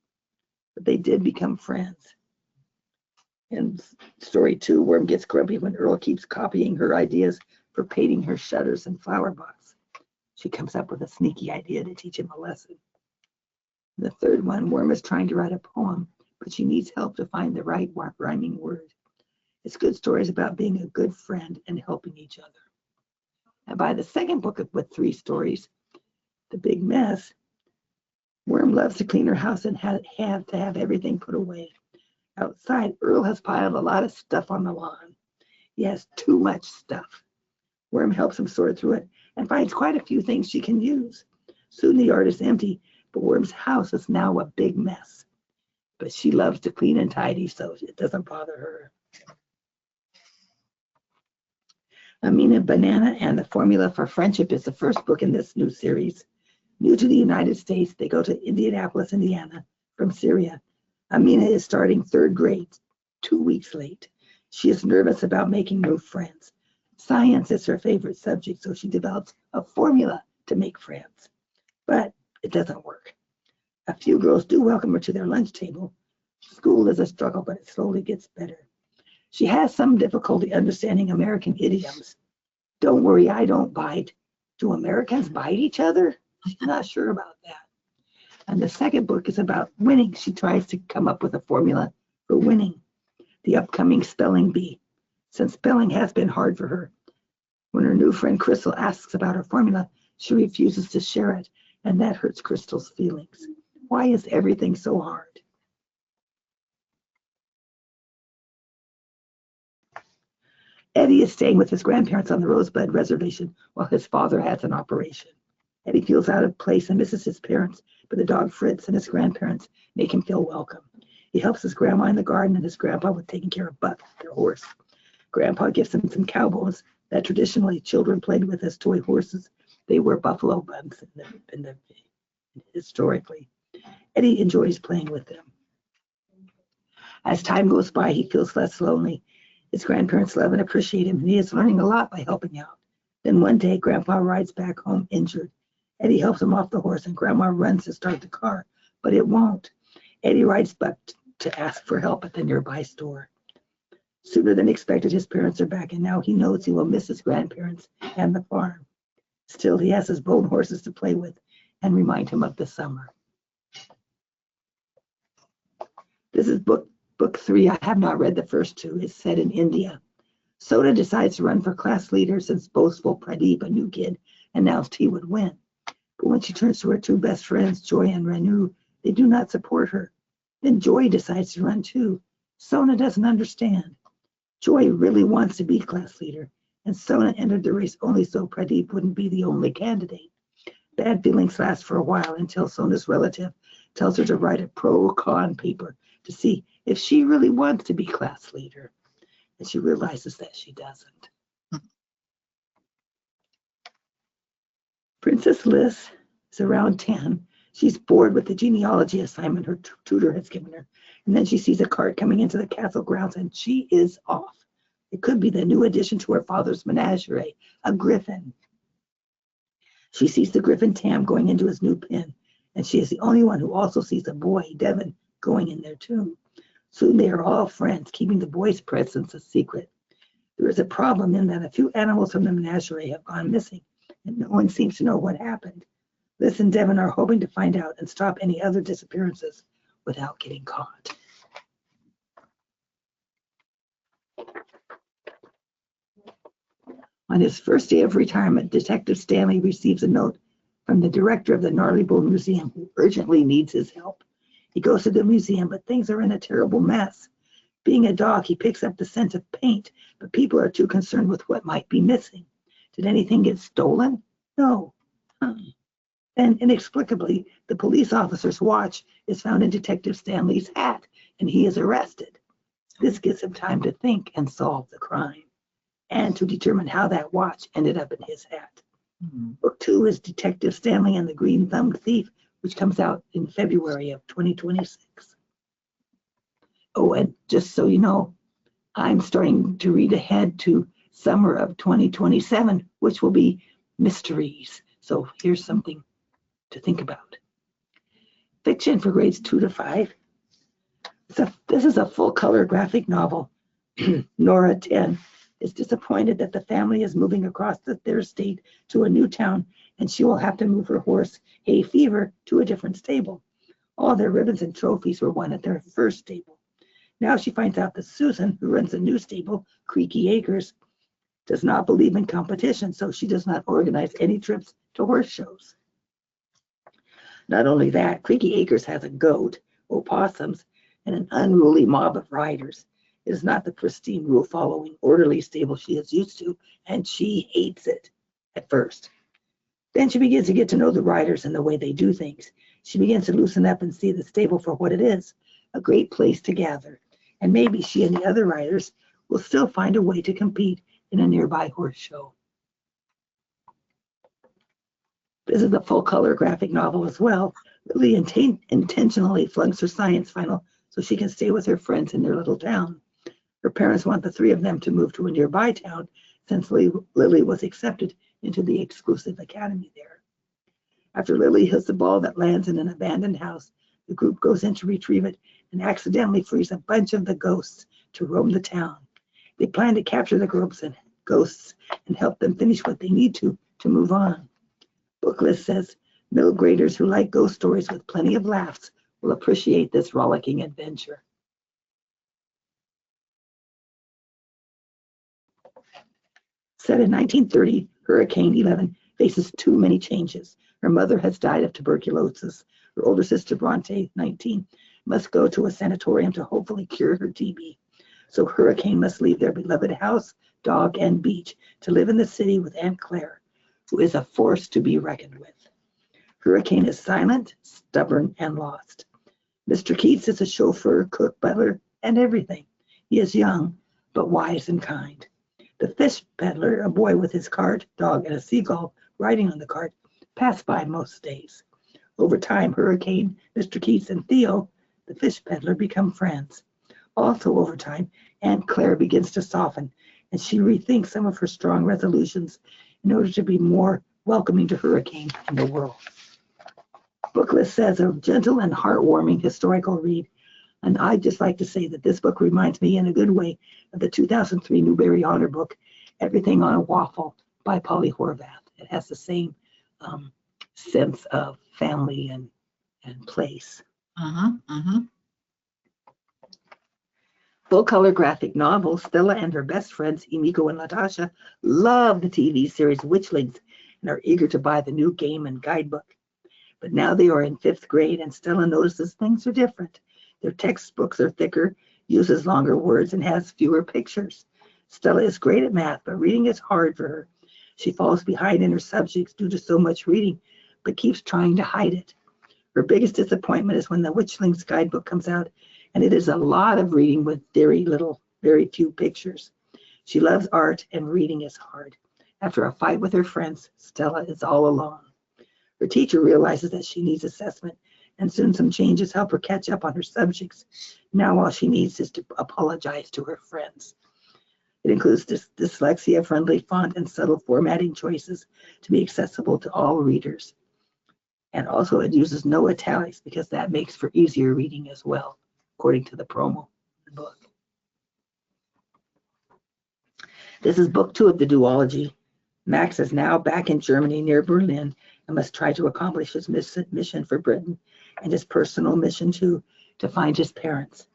But they did become friends. In story 2, Worm gets grumpy when Earl keeps copying her ideas for painting her shutters and flower pots. She comes up with a sneaky idea to teach him a lesson. In the third one, Worm is trying to write a poem, but she needs help to find the right rhyming word. It's good stories about being a good friend and helping each other. And by the second book with 3 stories, The Big Mess, Worm loves to clean her house and have to have everything put away. Outside, Earl has piled a lot of stuff on the lawn. He has too much stuff. Worm helps him sort through it and finds quite a few things she can use. Soon the yard is empty, But Worm's house is now a big mess. But she loves to clean and tidy, so it doesn't bother her. Amina Banana and the Formula for Friendship is the first book in this new series. New to the United States, they go to Indianapolis, Indiana from Syria. Amina is starting 3rd grade, 2 weeks late. She is nervous about making new friends. Science is her favorite subject, so she develops a formula to make friends. But it doesn't work. A few girls do welcome her to their lunch table. School is a struggle, but it slowly gets better. She has some difficulty understanding American idioms. Don't worry, I don't bite. Do Americans bite each other? She's not sure about that. And the second book is about winning. She tries to come up with a formula for winning the upcoming spelling bee, since spelling has been hard for her. When her new friend Crystal asks about her formula, she refuses to share it, and that hurts Crystal's feelings. Why is everything so hard? Eddie is staying with his grandparents on the Rosebud Reservation while his father has an operation. Eddie feels out of place and misses his parents, but the dog Fritz and his grandparents make him feel welcome. He helps his grandma in the garden and his grandpa with taking care of Buck, their horse. Grandpa gives him some cowboys that traditionally children played with as toy horses. They were buffalo bugs historically. Eddie enjoys playing with them. As time goes by, he feels less lonely. His grandparents love and appreciate him, and he is learning a lot by helping out. Then one day, Grandpa rides back home injured. Eddie helps him off the horse, and Grandma runs to start the car, but it won't. Eddie rides back to ask for help at the nearby store. Sooner than expected, his parents are back, and now he knows he will miss his grandparents and the farm. Still, he has his bone horses to play with and remind him of the summer. This is book 3. I have not read the first 2. It's set in India. Sona decides to run for class leader since boastful Pradeep, a new kid, announced he would win. But when she turns to her 2 best friends, Joy and Renu, they do not support her. Then Joy decides to run too. Sona doesn't understand. Joy really wants to be class leader, and Sona entered the race only so Pradeep wouldn't be the only candidate. Bad feelings last for a while until Sona's relative tells her to write a pro-con paper to see if she really wants to be class leader. And she realizes that she doesn't. Princess Liz is around 10. She's bored with the genealogy assignment her tutor has given her. And then she sees a cart coming into the castle grounds and she is off. It could be the new addition to her father's menagerie, a griffin. She sees the griffin Tam going into his new pen, and she is the only one who also sees a boy, Devin, going in there too. Soon they are all friends, keeping the boy's presence a secret. There is a problem in that a few animals from the menagerie have gone missing, and no one seems to know what happened. Liz and Devin are hoping to find out and stop any other disappearances without getting caught. On his first day of retirement, Detective Stanley receives a note from the director of the Gnarly Bull Museum who urgently needs his help. He goes to the museum, but things are in a terrible mess. Being a dog, he picks up the scent of paint, but people are too concerned with what might be missing. Did anything get stolen? No. Then, inexplicably, the police officer's watch is found in Detective Stanley's hat, and he is arrested. This gives him time to think and solve the crime, and to determine how that watch ended up in his hat. Book 2 is Detective Stanley and the Green-Thumbed Thief, which comes out in February of 2026. Oh, and just so you know, I'm starting to read ahead to summer of 2027, which will be mysteries. So here's something to think about. Fiction for grades 2 to 5. This is a full-color graphic novel. Nora, 10, is disappointed that the family is moving across their estate to a new town, and she will have to move her horse, Hay Fever, to a different stable. All their ribbons and trophies were won at their first stable. Now she finds out that Susan, who runs a new stable, Creaky Acres, does not believe in competition, so she does not organize any trips to horse shows. Not only that, Creaky Acres has a goat, opossums, and an unruly mob of riders. It is not the pristine, rule-following, orderly stable she is used to, and she hates it at first. Then she begins to get to know the riders and the way they do things. She begins to loosen up and see the stable for what it is, a great place to gather. And maybe she and the other riders will still find a way to compete in a nearby horse show. This is a full-color graphic novel as well. Lily intentionally flunks her science final so she can stay with her friends in their little town. Her parents want the three of them to move to a nearby town since Lily was accepted into the exclusive academy there. After Lily hits the ball that lands in an abandoned house, the group goes in to retrieve it and accidentally frees a bunch of the ghosts to roam the town. They plan to capture the ghosts and help them finish what they need to move on. Book list says middle graders who like ghost stories with plenty of laughs will appreciate this rollicking adventure. Set in 1930, Hurricane 11 faces too many changes. Her mother has died of tuberculosis. Her older sister, Bronte, 19, must go to a sanatorium to hopefully cure her TB. So Hurricane must leave their beloved house, dog, and beach to live in the city with Aunt Claire, who is a force to be reckoned with. Hurricane is silent, stubborn, and lost. Mr. Keats is a chauffeur, cook, butler, and everything. He is young, but wise and kind. The fish peddler, a boy with his cart, dog, and a seagull riding on the cart, pass by most days. Over time, Hurricane, Mr. Keats, and Theo, the fish peddler, become friends. Also over time, Aunt Claire begins to soften, and she rethinks some of her strong resolutions in order to be more welcoming to Hurricane in the world. Book list says a gentle and heartwarming historical read, and I'd just like to say that this book reminds me in a good way of the 2003 Newbery Honor book, Everything on a Waffle by Polly Horvath. It has the same sense of family and place. Full-color graphic novel, Stella and her best friends, Emiko and Natasha, love the TV series Witchlings and are eager to buy the new game and guidebook. But now they are in 5th grade and Stella notices things are different. Their textbooks are thicker, uses longer words, and has fewer pictures. Stella is great at math, but reading is hard for her. She falls behind in her subjects due to so much reading, but keeps trying to hide it. Her biggest disappointment is when the Witchlings guidebook comes out, and it is a lot of reading with very few pictures. She loves art, and reading is hard. After a fight with her friends, Stella is all alone. Her teacher realizes that she needs assessment, and soon some changes help her catch up on her subjects. Now all she needs is to apologize to her friends. It includes dyslexia-friendly font and subtle formatting choices to be accessible to all readers. And also it uses no italics because that makes for easier reading as well, according to the promo in the book. This is book 2 of the duology. Max is now back in Germany near Berlin and must try to accomplish his mission for Britain and his personal mission to find his parents.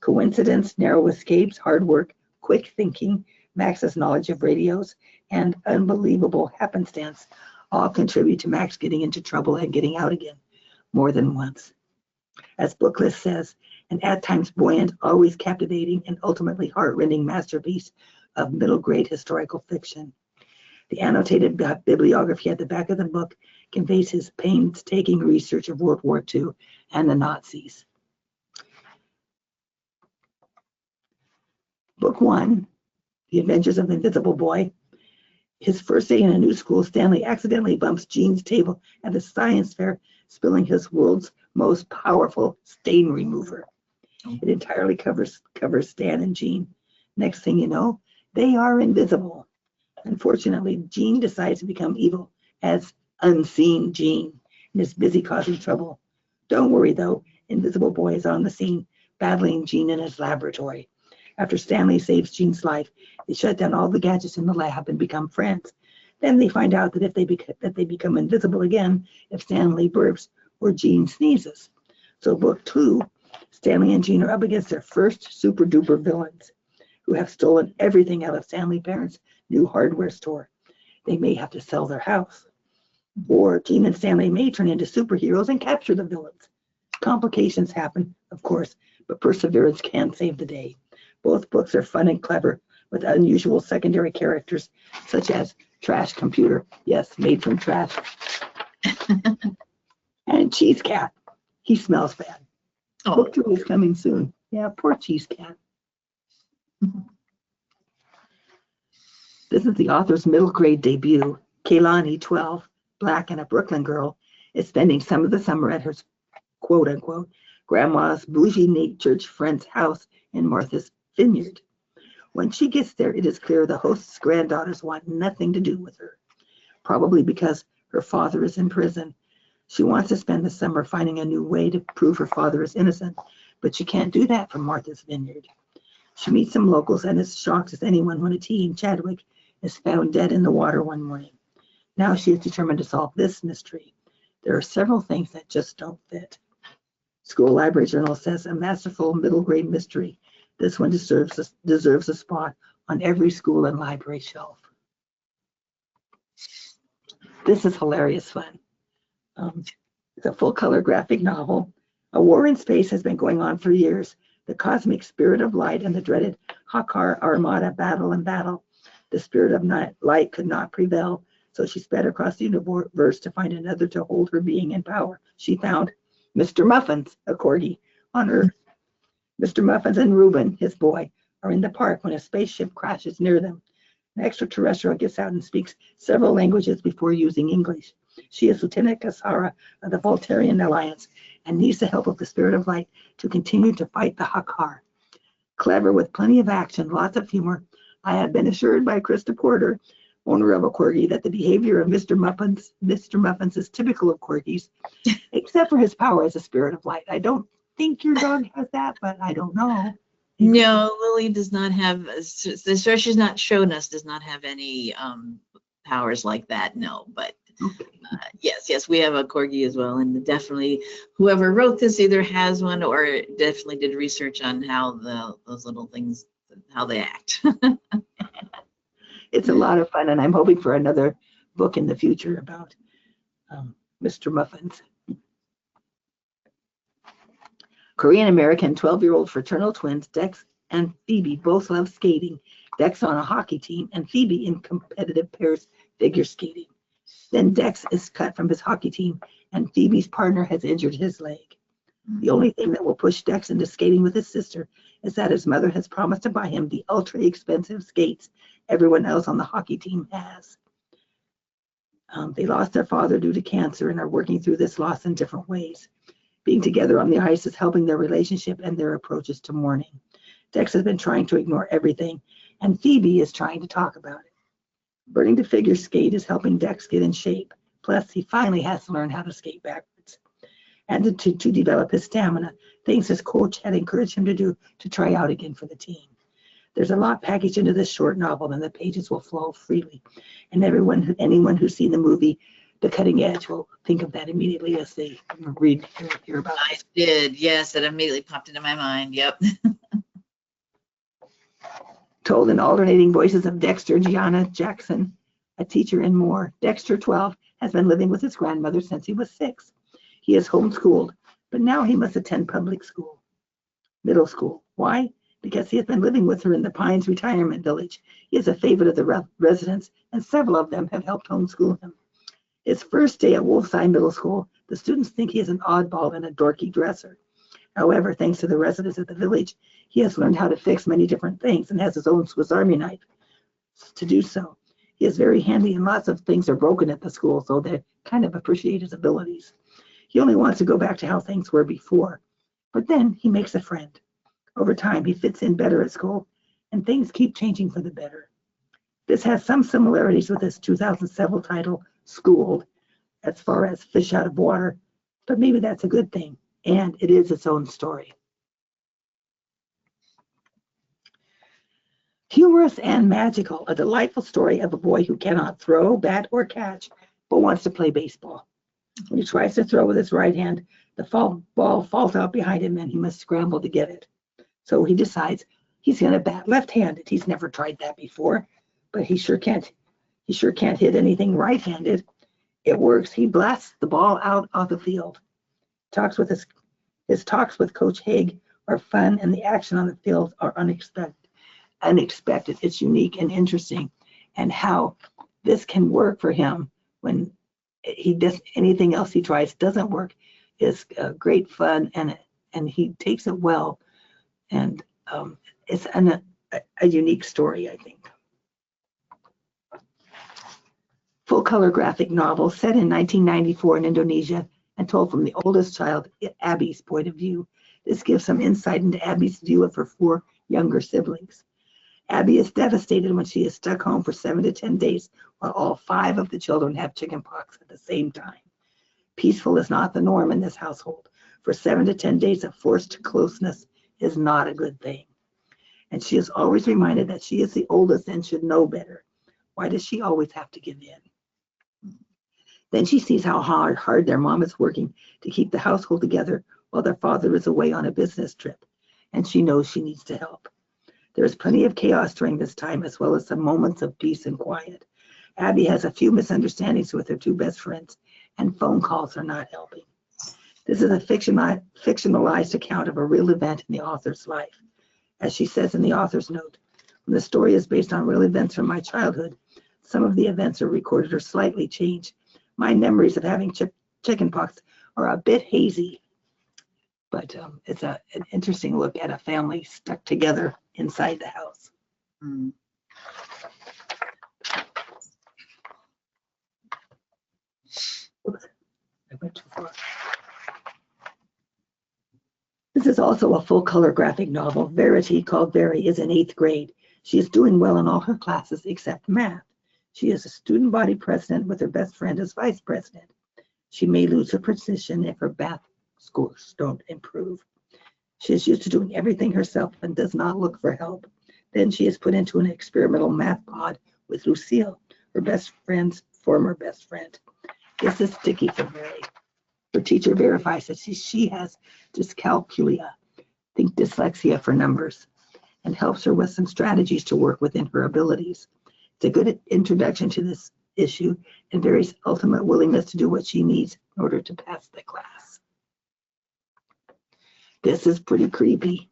Coincidence, narrow escapes, hard work, quick thinking, Max's knowledge of radios, and unbelievable happenstance all contribute to Max getting into trouble and getting out again more than once. As book list says, an at times buoyant, always captivating, and ultimately heart-rending masterpiece of middle grade historical fiction. The annotated bibliography at the back of the book conveys his painstaking research of World War II and the Nazis. Book 1, The Adventures of the Invisible Boy. His first day in a new school, Stanley accidentally bumps Jean's table at the science fair, spilling his world's most powerful stain remover. It entirely covers Stan and Jean. Next thing you know, they are invisible. Unfortunately, Jean decides to become evil as Unseen Jean and is busy causing trouble. Don't worry though, Invisible Boy is on the scene, battling Jean in his laboratory. After Stanley saves Jean's life, they shut down all the gadgets in the lab and become friends. Then they find out that they become invisible again if Stanley burps or Jean sneezes. So book 2, Stanley and Jean are up against their first super duper villains who have stolen everything out of Stanley's parents' new hardware store. They may have to sell their house. Or Jean and Stanley may turn into superheroes and capture the villains. Complications happen, of course, but perseverance can save the day. Both books are fun and clever with unusual secondary characters such as Trash Computer. Yes, made from trash. And Cheese Cat, he smells bad. Oh, Book 2 is coming soon. Yeah, poor Cheese Cat. This is the author's middle grade debut. Kaylani, 12, black and a Brooklyn girl, is spending some of the summer at her quote unquote grandma's bougie Nate church friend's house in Martha's Vineyard. When she gets there, it is clear the host's granddaughters want nothing to do with her, probably because her father is in prison. She wants to spend the summer finding a new way to prove her father is innocent, but she can't do that from Martha's Vineyard. She meets some locals and is shocked as anyone when a teen, Chadwick, is found dead in the water one morning. Now she is determined to solve this mystery. There are several things that just don't fit. School Library Journal says a masterful middle grade mystery. This one deserves a spot on every school and library shelf. This is hilarious fun. It's a full color graphic novel. A war in space has been going on for years. The cosmic spirit of light and the dreaded Hakar Armada battle. The spirit of light could not prevail, so she sped across the universe to find another to hold her being in power. She found Mr. Muffins, a corgi, on Earth. Mr. Muffins and Reuben, his boy, are in the park when a spaceship crashes near them. An extraterrestrial gets out and speaks several languages before using English. She is Lieutenant Kasara of the Voltarian Alliance and needs the help of the Spirit of Light to continue to fight the Hakar. Clever with plenty of action, lots of humor, I have been assured by Krista Porter, owner of a corgi, that the behavior of Mr. Muffins is typical of corgis, except for his power as a Spirit of Light. I don't think your dog has that, but I don't know. no, Lily does not have, the story she's not shown us does not have any powers like that, no, but yes, we have a corgi as well, and definitely whoever wrote this either has one or definitely did research on how those little things, how they act. It's a lot of fun, and I'm hoping for another book in the future about Mr. Muffins. Korean-American 12-year-old fraternal twins Dex and Phoebe both love skating. Dex on a hockey team and Phoebe in competitive pairs figure skating. Then Dex is cut from his hockey team and Phoebe's partner has injured his leg. The only thing that will push Dex into skating with his sister is that his mother has promised to buy him the ultra expensive skates everyone else on the hockey team has. They lost their father due to cancer and are working through this loss in different ways. Being together on the ice is helping their relationship and their approaches to mourning. Dex has been trying to ignore everything, and Phoebe is trying to talk about it. Learning to figure skate is helping Dex get in shape. Plus, he finally has to learn how to skate backwards and to develop his stamina, things his coach had encouraged him to do to try out again for the team. There's a lot packaged into this short novel, and the pages will flow freely. And anyone who's seen the movie The Cutting Edge will think of that immediately as they hear about it. I did, yes, it immediately popped into my mind. Yep. Told in alternating voices of Dexter, Gianna, Jackson, a teacher, and more. Dexter, 12, has been living with his grandmother since he was 6. He is homeschooled, but now he must attend middle school. Why? Because he has been living with her in the Pines Retirement Village. He is a favorite of the residents, and several of them have helped homeschool him. His first day at Wolfside Middle School, the students think he is an oddball and a dorky dresser. However, thanks to the residents of the village, he has learned how to fix many different things and has his own Swiss Army knife to do so. He is very handy and lots of things are broken at the school, so they kind of appreciate his abilities. He only wants to go back to how things were before, but then he makes a friend. Over time, he fits in better at school, and things keep changing for the better. This has some similarities with his 2007 title, Schooled, as far as fish out of water, but maybe that's a good thing, and it is its own story. Humorous and magical, a delightful story of a boy who cannot throw, bat, or catch, but wants to play baseball. When he tries to throw with his right hand, the ball falls out behind him and he must scramble to get it. So he decides he's going to bat left-handed. He's never tried that before, but he sure can't hit anything right-handed. It works. He blasts the ball out of the field. His talks with Coach Haig are fun, and the action on the field are unexpected. It's unique and interesting, and how this can work for him when he does anything else he tries doesn't work. It's great fun, and he takes it well, and it's a unique story, I think. Full color graphic novel set in 1994 in Indonesia and told from the oldest child, Abby's point of view. This gives some insight into Abby's view of her 4 younger siblings. Abby is devastated when she is stuck home for 7 to 10 days while all 5 of the children have chickenpox at the same time. Peaceful is not the norm in this household. For 7 to 10 days of forced closeness is not a good thing. And she is always reminded that she is the oldest and should know better. Why does she always have to give in? Then she sees how hard their mom is working to keep the household together while their father is away on a business trip, and she knows she needs to help. There is plenty of chaos during this time, as well as some moments of peace and quiet. Abby has a few misunderstandings with her 2 best friends, and phone calls are not helping. This is a fictionalized account of a real event in the author's life. As she says in the author's note, when the story is based on real events from my childhood, some of the events are recorded or slightly changed. My memories of having chickenpox are a bit hazy, but it's an interesting look at a family stuck together inside the house. Mm. Oops, I went too far. This is also a full-color graphic novel. Verity, called Very, is in 8th grade. She is doing well in all her classes except math. She is a student body president with her best friend as vice president. She may lose her position if her math scores don't improve. She is used to doing everything herself and does not look for help. Then she is put into an experimental math pod with Lucille, her best friend's former best friend. This is sticky for Mary. Her teacher verifies that she has dyscalculia, think dyslexia for numbers, and helps her with some strategies to work within her abilities. It's a good introduction to this issue and Mary's ultimate willingness to do what she needs in order to pass the class. This is pretty creepy.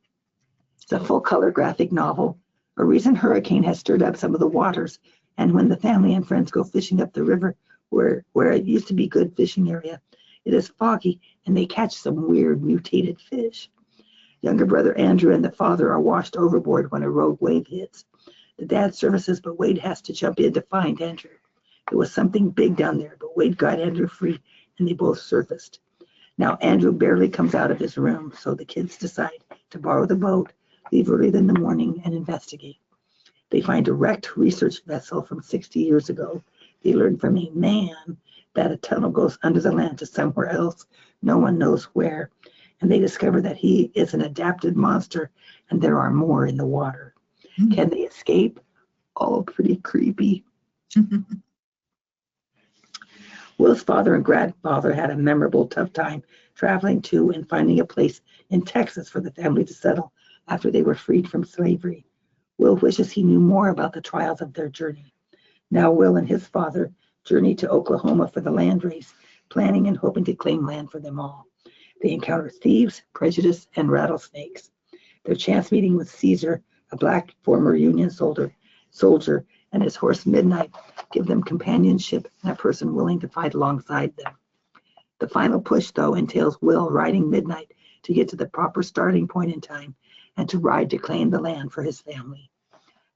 It's a full-color graphic novel. A recent hurricane has stirred up some of the waters, and when the family and friends go fishing up the river where it used to be a good fishing area, it is foggy and they catch some weird mutated fish. Younger brother Andrew and the father are washed overboard when a rogue wave hits. The dad surfaces, but Wade has to jump in to find Andrew. There was something big down there, but Wade got Andrew free and they both surfaced. Now Andrew barely comes out of his room, so the kids decide to borrow the boat, leave early in the morning, and investigate. They find a wrecked research vessel from 60 years ago. They learn from a man that a tunnel goes under the land to somewhere else. No one knows where. And they discover that he is an adapted monster and there are more in the water. Mm-hmm. Can they escape? All pretty creepy. Will's father and grandfather had a memorable tough time traveling to and finding a place in Texas for the family to settle after they were freed from slavery. Will wishes he knew more about the trials of their journey. Now Will and his father journey to Oklahoma for the land race, planning and hoping to claim land for them all. They encounter thieves, prejudice, and rattlesnakes. Their chance meeting with Caesar, a black former Union soldier, and his horse Midnight give them companionship and a person willing to fight alongside them. The final push, though, entails Will riding Midnight to get to the proper starting point in time and to ride to claim the land for his family.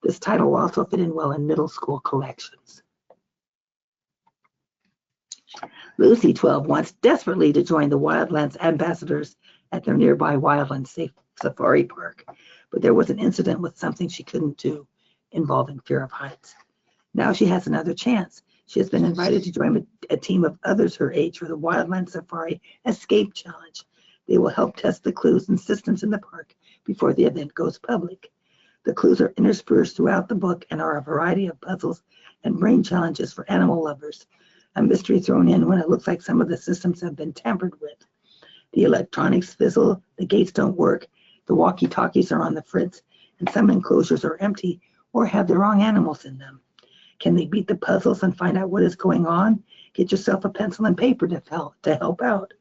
This title will also fit in well in middle school collections. Lucy, 12, wants desperately to join the Wildlands ambassadors at their nearby Wildlands Safari Park, but there was an incident with something she couldn't do involving fear of heights. Now she has another chance. She has been invited to join a team of others her age for the Wildlands Safari Escape Challenge. They will help test the clues and systems in the park before the event goes public. The clues are interspersed throughout the book and are a variety of puzzles and brain challenges for animal lovers. A mystery thrown in when it looks like some of the systems have been tampered with. The electronics fizzle, the gates don't work, the walkie-talkies are on the fritz, and some enclosures are empty or have the wrong animals in them. Can they beat the puzzles and find out what is going on? Get yourself a pencil and paper to help out.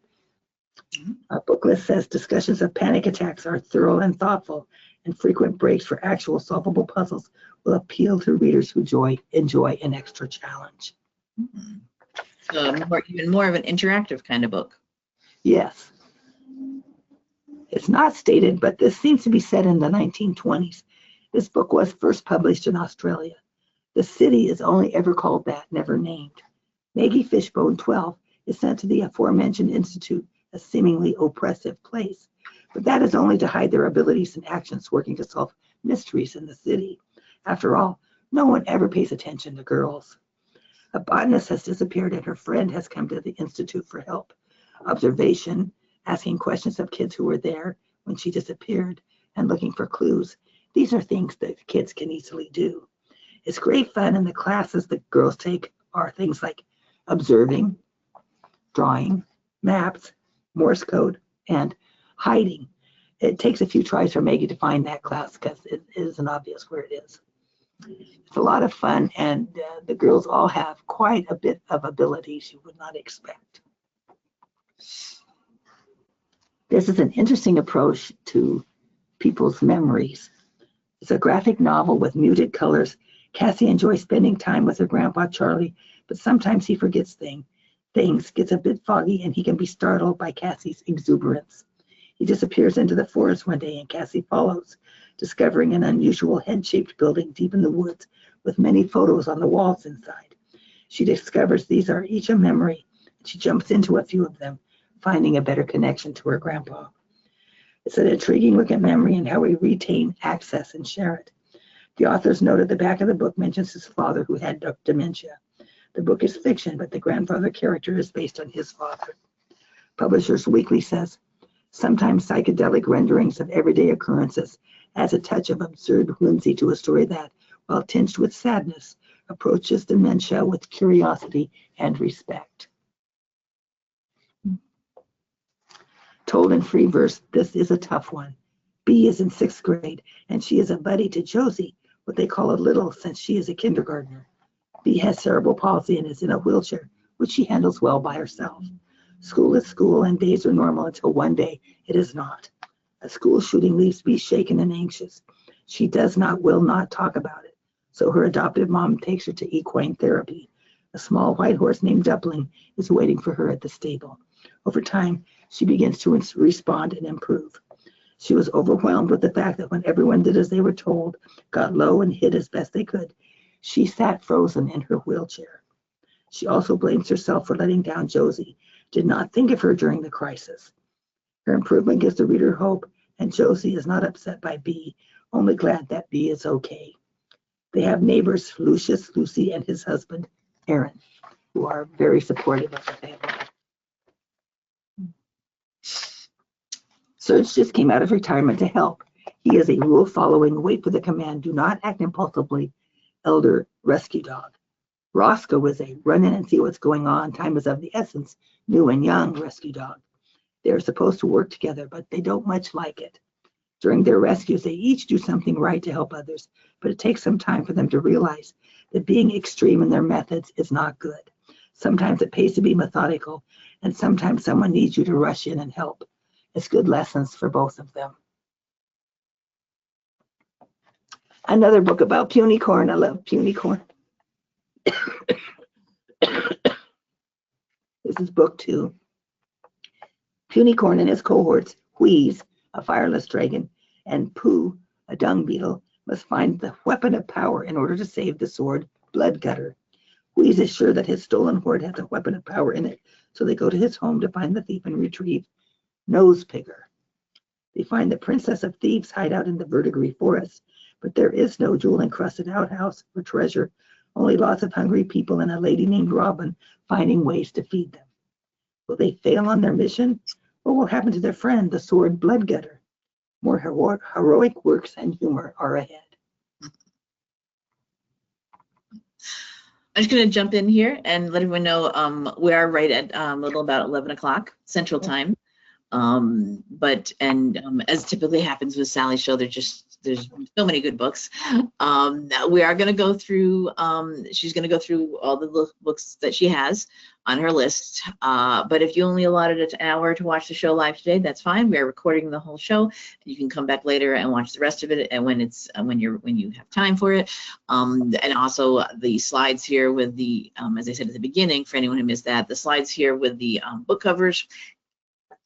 Our book list says discussions of panic attacks are thorough and thoughtful, and frequent breaks for actual solvable puzzles will appeal to readers who enjoy an extra challenge. Even more of an interactive kind of book. Yes. It's not stated, but this seems to be set in the 1920s. This book was first published in Australia. The city is only ever called that, never named. Maggie Fishbone, 12, is sent to the aforementioned institute, a seemingly oppressive place. But that is only to hide their abilities and actions working to solve mysteries in the city. After all, no one ever pays attention to girls. A botanist has disappeared and her friend has come to the institute for help. Observation, asking questions of kids who were there when she disappeared, and looking for clues. These are things that kids can easily do. It's great fun, and the classes that girls take are things like observing, drawing, maps, Morse code, and hiding. It takes a few tries for Maggie to find that class because it isn't obvious where it is. It's a lot of fun, and the girls all have quite a bit of abilities you would not expect. This is an interesting approach to people's memories. It's a graphic novel with muted colors. Cassie enjoys spending time with her grandpa Charlie, but sometimes he forgets things, gets a bit foggy, and he can be startled by Cassie's exuberance. He disappears into the forest one day, and Cassie follows, discovering an unusual head-shaped building deep in the woods with many photos on the walls inside. She discovers these are each a memory, and she jumps into a few of them, finding a better connection to her grandpa. It's an intriguing look at memory and how we retain access and share it. The author's note at the back of the book mentions his father who had dementia. The book is fiction, but the grandfather character is based on his father. Publishers Weekly says, sometimes psychedelic renderings of everyday occurrences adds a touch of absurd whimsy to a story that, while tinged with sadness, approaches dementia with curiosity and respect. Told in free verse, this is a tough one. Bee is in 6th grade, and she is a buddy to Josie, what they call a little since she is a kindergartner. Bee has cerebral palsy and is in a wheelchair, which she handles well by herself. School is school, and days are normal until one day it is not. A school shooting leaves Bee shaken and anxious. She will not talk about it, so her adoptive mom takes her to equine therapy. A small white horse named Dumpling is waiting for her at the stable. Over time, she begins to respond and improve. She was overwhelmed with the fact that when everyone did as they were told, got low and hid as best they could, she sat frozen in her wheelchair. She also blames herself for letting down Josie, did not think of her during the crisis. Her improvement gives the reader hope, and Josie is not upset by Bee, only glad that Bee is okay. They have neighbors, Lucius, Lucy, and his husband, Aaron, who are very supportive of the family. Serge just came out of retirement to help. He is a rule-following, wait for the command, do not act impulsively, elder rescue dog. Roscoe is a run in and see what's going on, time is of the essence, new and young rescue dog. They are supposed to work together, but they don't much like it. During their rescues, they each do something right to help others, but it takes some time for them to realize that being extreme in their methods is not good. Sometimes it pays to be methodical, and sometimes someone needs you to rush in and help. It's good lessons for both of them. Another book about puny corn. I love puny corn. This is book 2. Puny corn and his cohorts, Wheeze, a fireless dragon, and Pooh, a dung beetle, must find the weapon of power in order to save the sword Bloodgutter. Wheeze is sure that his stolen hoard has a weapon of power in it, so they go to his home to find the thief and retrieve Nosepigger. They find the Princess of Thieves' hideout in the verdigris forest, but there is no jewel-encrusted outhouse or treasure, only lots of hungry people and a lady named Robin finding ways to feed them. Will they fail on their mission? What will happen to their friend, the sword Bloodgutter? More heroic works and humor are ahead. I'm just going to jump in here and let everyone know we are right at a little about 11 o'clock Central Time. As typically happens with Sally's show, there's just there's so many good books. We are going to go through, she's going to go through all the books that she has on her list. But if you only allotted an hour to watch the show live today, that's fine. We are recording the whole show. You can come back later and watch the rest of it, and when you have time for it. And also the slides here with the, as I said at the beginning, for anyone who missed that, the slides here with the book covers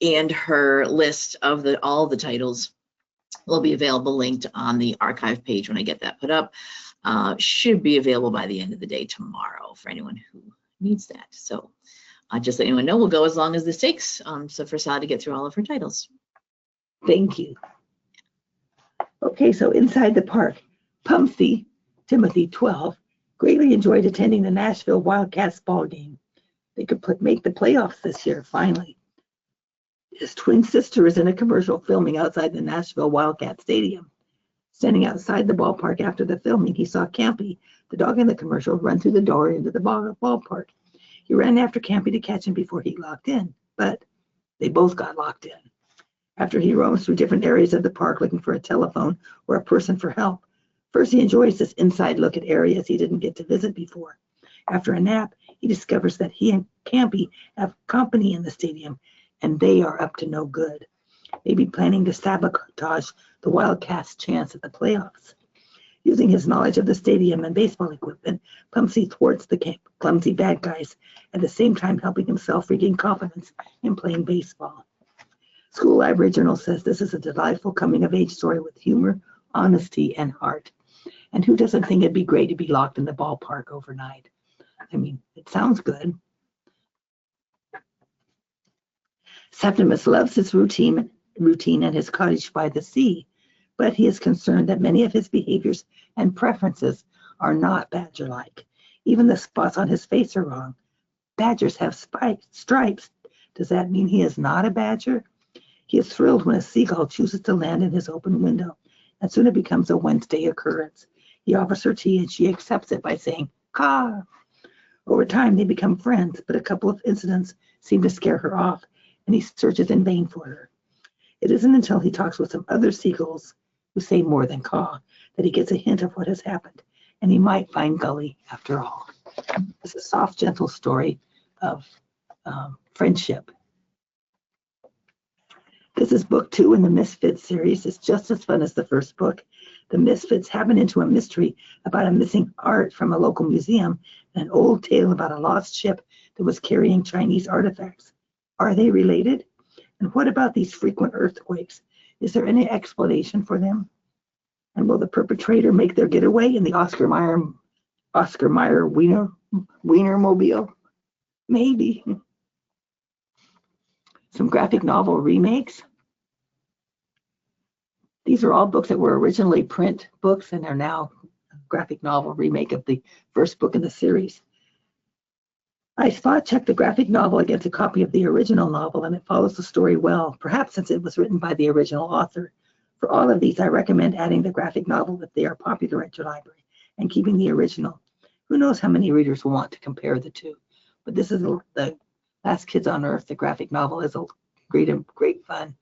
and her list of all the titles will be available linked on the archive page when I get that put up. Should be available by the end of the day tomorrow for anyone who needs that. So just let anyone know, we'll go as long as this takes. So for Sally to get through all of her titles. Thank you. Okay, so inside the park, Pumpsy, Timothy, 12, greatly enjoyed attending the Nashville Wildcats ball game. They could make the playoffs this year, finally. His twin sister is in a commercial filming outside the Nashville Wildcat Stadium. Standing outside the ballpark after the filming, he saw Campy, the dog in the commercial, run through the door into the ballpark. He ran after Campy to catch him before he locked in, but they both got locked in. After he roams through different areas of the park looking for a telephone or a person for help, first he enjoys this inside look at areas he didn't get to visit before. After a nap, he discovers that he and Campy have company in the stadium, and they are up to no good. Maybe planning to sabotage the Wildcats' chance at the playoffs. Using his knowledge of the stadium and baseball equipment, Pumpsy thwarts the clumsy bad guys, at the same time helping himself regain confidence in playing baseball. School Library Journal says this is a delightful coming-of-age story with humor, honesty, and heart. And who doesn't think it'd be great to be locked in the ballpark overnight? I mean, it sounds good. Septimus loves his routine and his cottage by the sea, but he is concerned that many of his behaviors and preferences are not badger-like. Even the spots on his face are wrong. Badgers have stripes. Does that mean he is not a badger? He is thrilled when a seagull chooses to land in his open window, and soon it becomes a Wednesday occurrence. He offers her tea, and she accepts it by saying, "Caw." Over time, they become friends, but a couple of incidents seem to scare her off, and he searches in vain for her. It isn't until he talks with some other seagulls who say more than caw that he gets a hint of what has happened, and he might find Gully after all. It's a soft, gentle story of friendship. This is book 2 in the Misfits series. It's just as fun as the first book. The Misfits happen into a mystery about a missing art from a local museum and an old tale about a lost ship that was carrying Chinese artifacts. Are they related? And what about these frequent earthquakes? Is there any explanation for them? And will the perpetrator make their getaway in the Oscar Mayer Wienermobile? Maybe. Some graphic novel remakes. These are all books that were originally print books and are now a graphic novel remake of the first book in the series. I spot-checked the graphic novel against a copy of the original novel, and it follows the story well, perhaps since it was written by the original author. For all of these, I recommend adding the graphic novel if they are popular at your library, and keeping the original. Who knows how many readers will want to compare the two? But this is the Last Kids on Earth. The graphic novel is a great fun,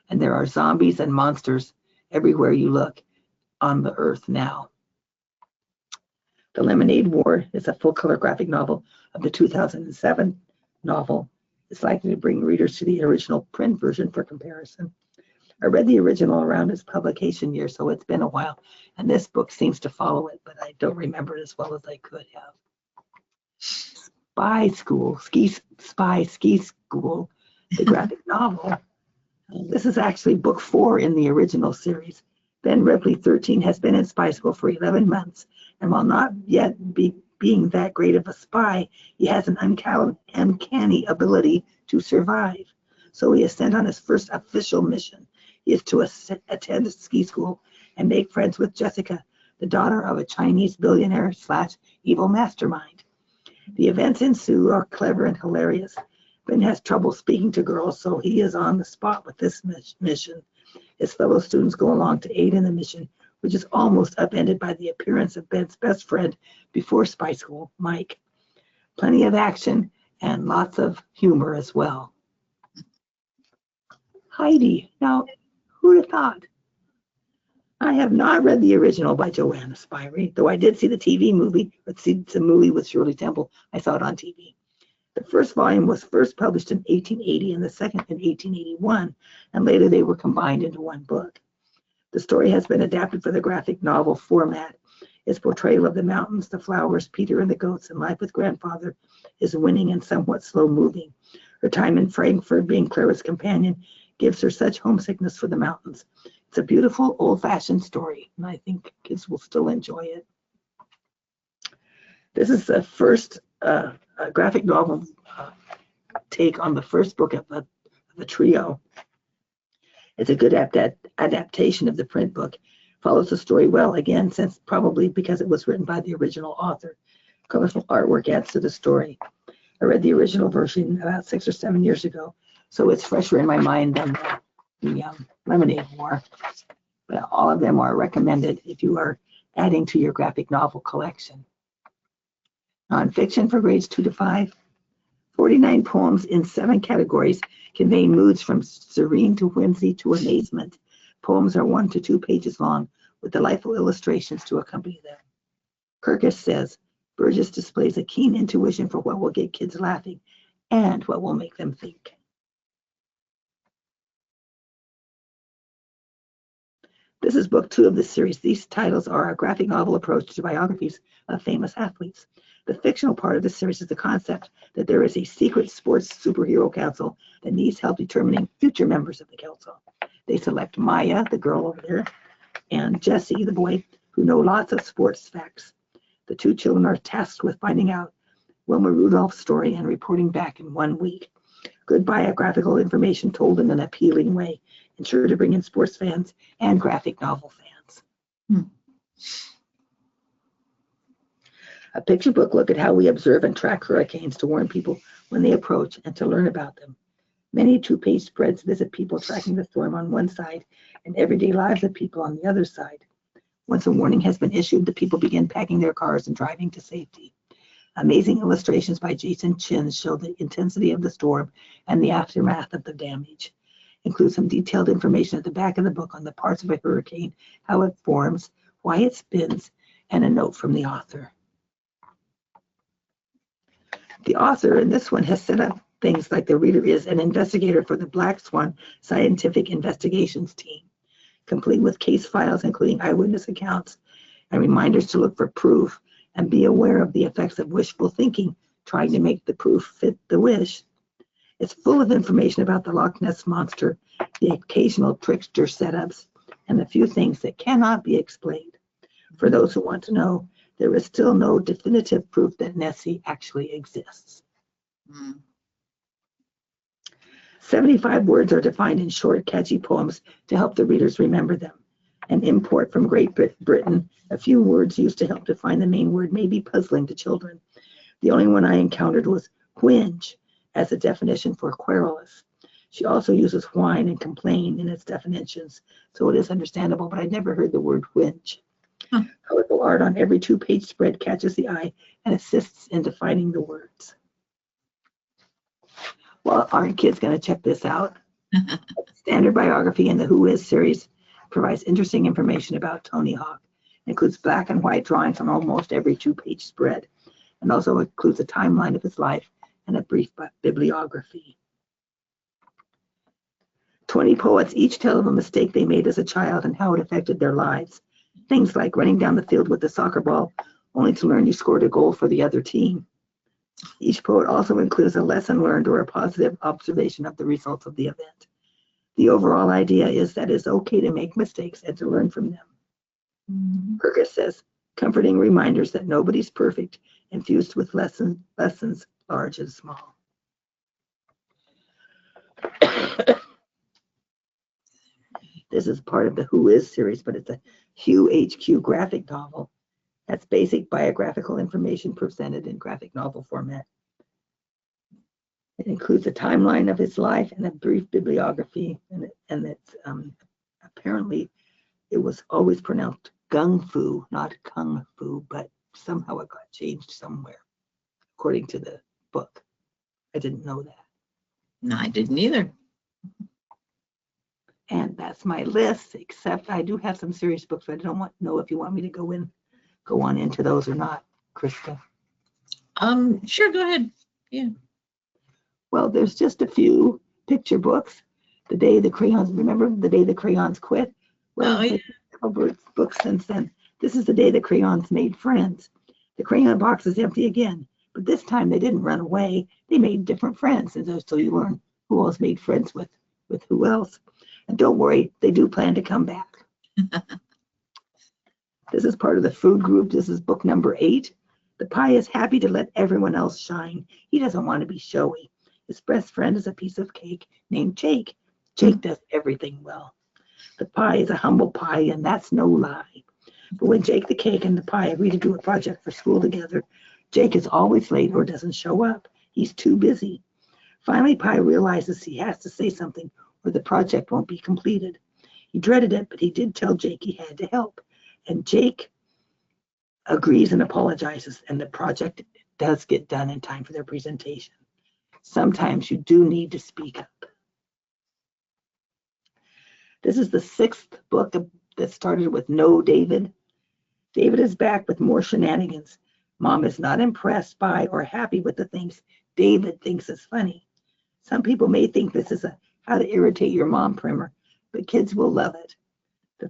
and there are zombies and monsters everywhere you look on the earth now. The Lemonade War is a full-color graphic novel of the 2007 novel. It's likely to bring readers to the original print version for comparison. I read the original around its publication year, so it's been a while, and this book seems to follow it, but I don't remember it as well as I could have. Spy Ski School, the graphic novel. This is actually book 4 in the original series. Ben Ripley, 13, has been in spy school for 11 months, and while not yet being that great of a spy, he has an uncanny ability to survive. So he is sent on his first official mission. He is to attend ski school and make friends with Jessica, the daughter of a Chinese billionaire/evil mastermind. The events ensue are clever and hilarious. Ben has trouble speaking to girls, so he is on the spot with this mission. His fellow students go along to aid in the mission, which is almost upended by the appearance of Ben's best friend before spy school, Mike. Plenty of action and lots of humor as well. Heidi. Now, who'd have thought? I have not read the original by Joanna Spyri, though I did see the TV movie, but see the movie with Shirley Temple. I saw it on TV. The first volume was first published in 1880 and the second in 1881, and later they were combined into one book. The story has been adapted for the graphic novel format. Its portrayal of the mountains, the flowers, Peter and the goats, and life with grandfather is winning and somewhat slow-moving. Her time in Frankfurt, being Clara's companion, gives her such homesickness for the mountains. It's a beautiful, old-fashioned story, and I think kids will still enjoy it. This is the first graphic novel take on the first book of the trio. It's a good adaptation of the print book. Follows the story well, again, since probably because it was written by the original author. Colorful artwork adds to the story. I read the original version about 6 or 7 years ago, so it's fresher in my mind than the Lemonade War. But all of them are recommended if you are adding to your graphic novel collection. Nonfiction for grades 2 to 5. 49 poems in 7 categories convey moods from serene to whimsy to amazement. Poems are 1 to 2 pages long with delightful illustrations to accompany them. Kirkus says, Burgess displays a keen intuition for what will get kids laughing and what will make them think. This is book 2 of this series. These titles are a graphic novel approach to biographies of famous athletes. The fictional part of the series is the concept that there is a secret sports superhero council that needs help determining future members of the council. They select Maya, the girl over there, and Jesse, the boy, who know lots of sports facts. The 2 children are tasked with finding out Wilma Rudolph's story and reporting back in 1 week. Good biographical information told in an appealing way, and sure to bring in sports fans and graphic novel fans. A picture book look at how we observe and track hurricanes to warn people when they approach and to learn about them. Many 2-page spreads visit people tracking the storm on one side and everyday lives of people on the other side. Once a warning has been issued, the people begin packing their cars and driving to safety. Amazing illustrations by Jason Chin show the intensity of the storm and the aftermath of the damage. Include some detailed information at the back of the book on the parts of a hurricane, how it forms, why it spins, and a note from the author. The author in this one has set up things like the reader is an investigator for the Black Swan Scientific Investigations Team, complete with case files including eyewitness accounts and reminders to look for proof and be aware of the effects of wishful thinking, trying to make the proof fit the wish. It's full of information about the Loch Ness Monster, the occasional trickster setups, and a few things that cannot be explained. For those who want to know, there is still no definitive proof that Nessie actually exists. 75 words are defined in short, catchy poems to help the readers remember them. An import from Great Britain, a few words used to help define the main word may be puzzling to children. The only one I encountered was whinge as a definition for querulous. She also uses whine and complain in its definitions, so it is understandable, but I'd never heard the word whinge. Colorful art on every 2-page spread catches the eye and assists in defining the words. Well, aren't kids going to check this out? Standard biography in the Who Is series provides interesting information about Tony Hawk. It includes black and white drawings on almost every 2-page spread, and also includes a timeline of his life and a brief bibliography. 20 poets each tell of a mistake they made as a child and how it affected their lives. Things like running down the field with a soccer ball only to learn you scored a goal for the other team. Each poet also includes a lesson learned or a positive observation of the results of the event. The overall idea is that it's okay to make mistakes and to learn from them. Kirkus says, comforting reminders that nobody's perfect, infused with lessons large and small. This is part of the Who Is series, but it's a Hugh HQ graphic novel. That's basic biographical information presented in graphic novel format. It includes a timeline of his life and a brief bibliography, and it's apparently it was always pronounced gung fu, not kung fu, but somehow it got changed somewhere, according to the book. I didn't know that. No, I didn't either. And that's my list, except I do have some serious books, but I don't know if you want me to go on into those or not, Krista. Sure, go ahead. Yeah. Well, there's just a few picture books. The Day the Crayons, remember The Day the Crayons Quit? Well, Oh, yeah. several books since then. This is The Day the Crayons Made Friends. The crayon box is empty again, but this time they didn't run away. They made different friends, and so you learn who else made friends with who else. And don't worry, they do plan to come back. This is part of the food group. This is book number 8. The pie is happy to let everyone else shine. He doesn't want to be showy. His best friend is a piece of cake named Jake. Jake does everything well. The pie is a humble pie, and that's no lie. But when Jake the cake and the pie agree to do a project for school together, Jake is always late or doesn't show up. He's too busy. Finally, Pie realizes he has to say something or the project won't be completed. He dreaded it, but he did tell Jake he had to help. And Jake agrees and apologizes, and the project does get done in time for their presentation. Sometimes you do need to speak up. This is the 6th book that started with No David. David is back with more shenanigans. Mom is not impressed by or happy with the things David thinks is funny. Some people may think this is a how to irritate your mom primer, but kids will love it. The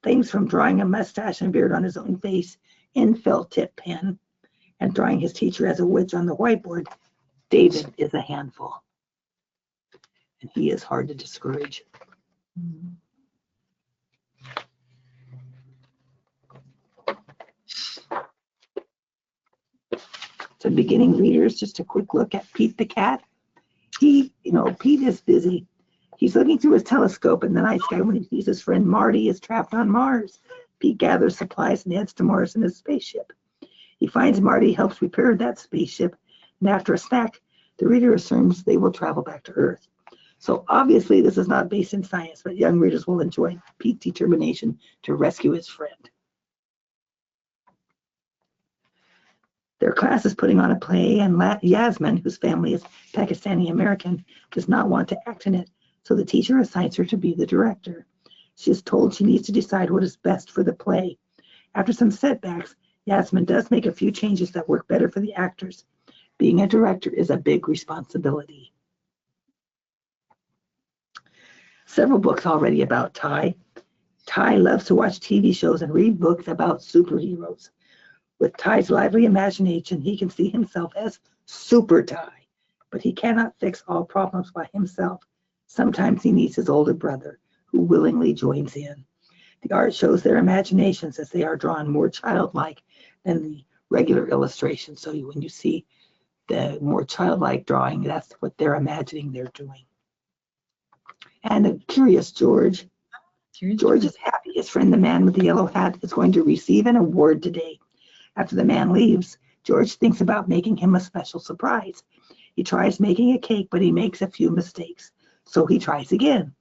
things from drawing a mustache and beard on his own face in felt tip pen and drawing his teacher as a witch on the whiteboard, David is a handful. And he is hard to discourage. So beginning readers, just a quick look at Pete the cat. Pete is busy. He's looking through his telescope in the night sky when he sees his friend Marty is trapped on Mars. Pete gathers supplies and heads to Mars in his spaceship. He finds Marty helps repair that spaceship, and after a snack, the reader assumes they will travel back to Earth. So obviously this is not based in science, but young readers will enjoy Pete's determination to rescue his friend. Their class is putting on a play, and Yasmin, whose family is Pakistani American, does not want to act in it, so the teacher assigns her to be the director. She is told she needs to decide what is best for the play. After some setbacks, Yasmin does make a few changes that work better for the actors. Being a director is a big responsibility. Several books already about Ty. Ty loves to watch TV shows and read books about superheroes. With Ty's lively imagination, he can see himself as Super Ty, but he cannot fix all problems by himself. Sometimes he needs his older brother, who willingly joins in. The art shows their imaginations as they are drawn more childlike than the regular illustration. So when you see the more childlike drawing, that's what they're imagining they're doing. And a curious George. George is happy his friend, the man with the yellow hat, is going to receive an award today. After the man leaves, George thinks about making him a special surprise. He tries making a cake, but he makes a few mistakes. So he tries again.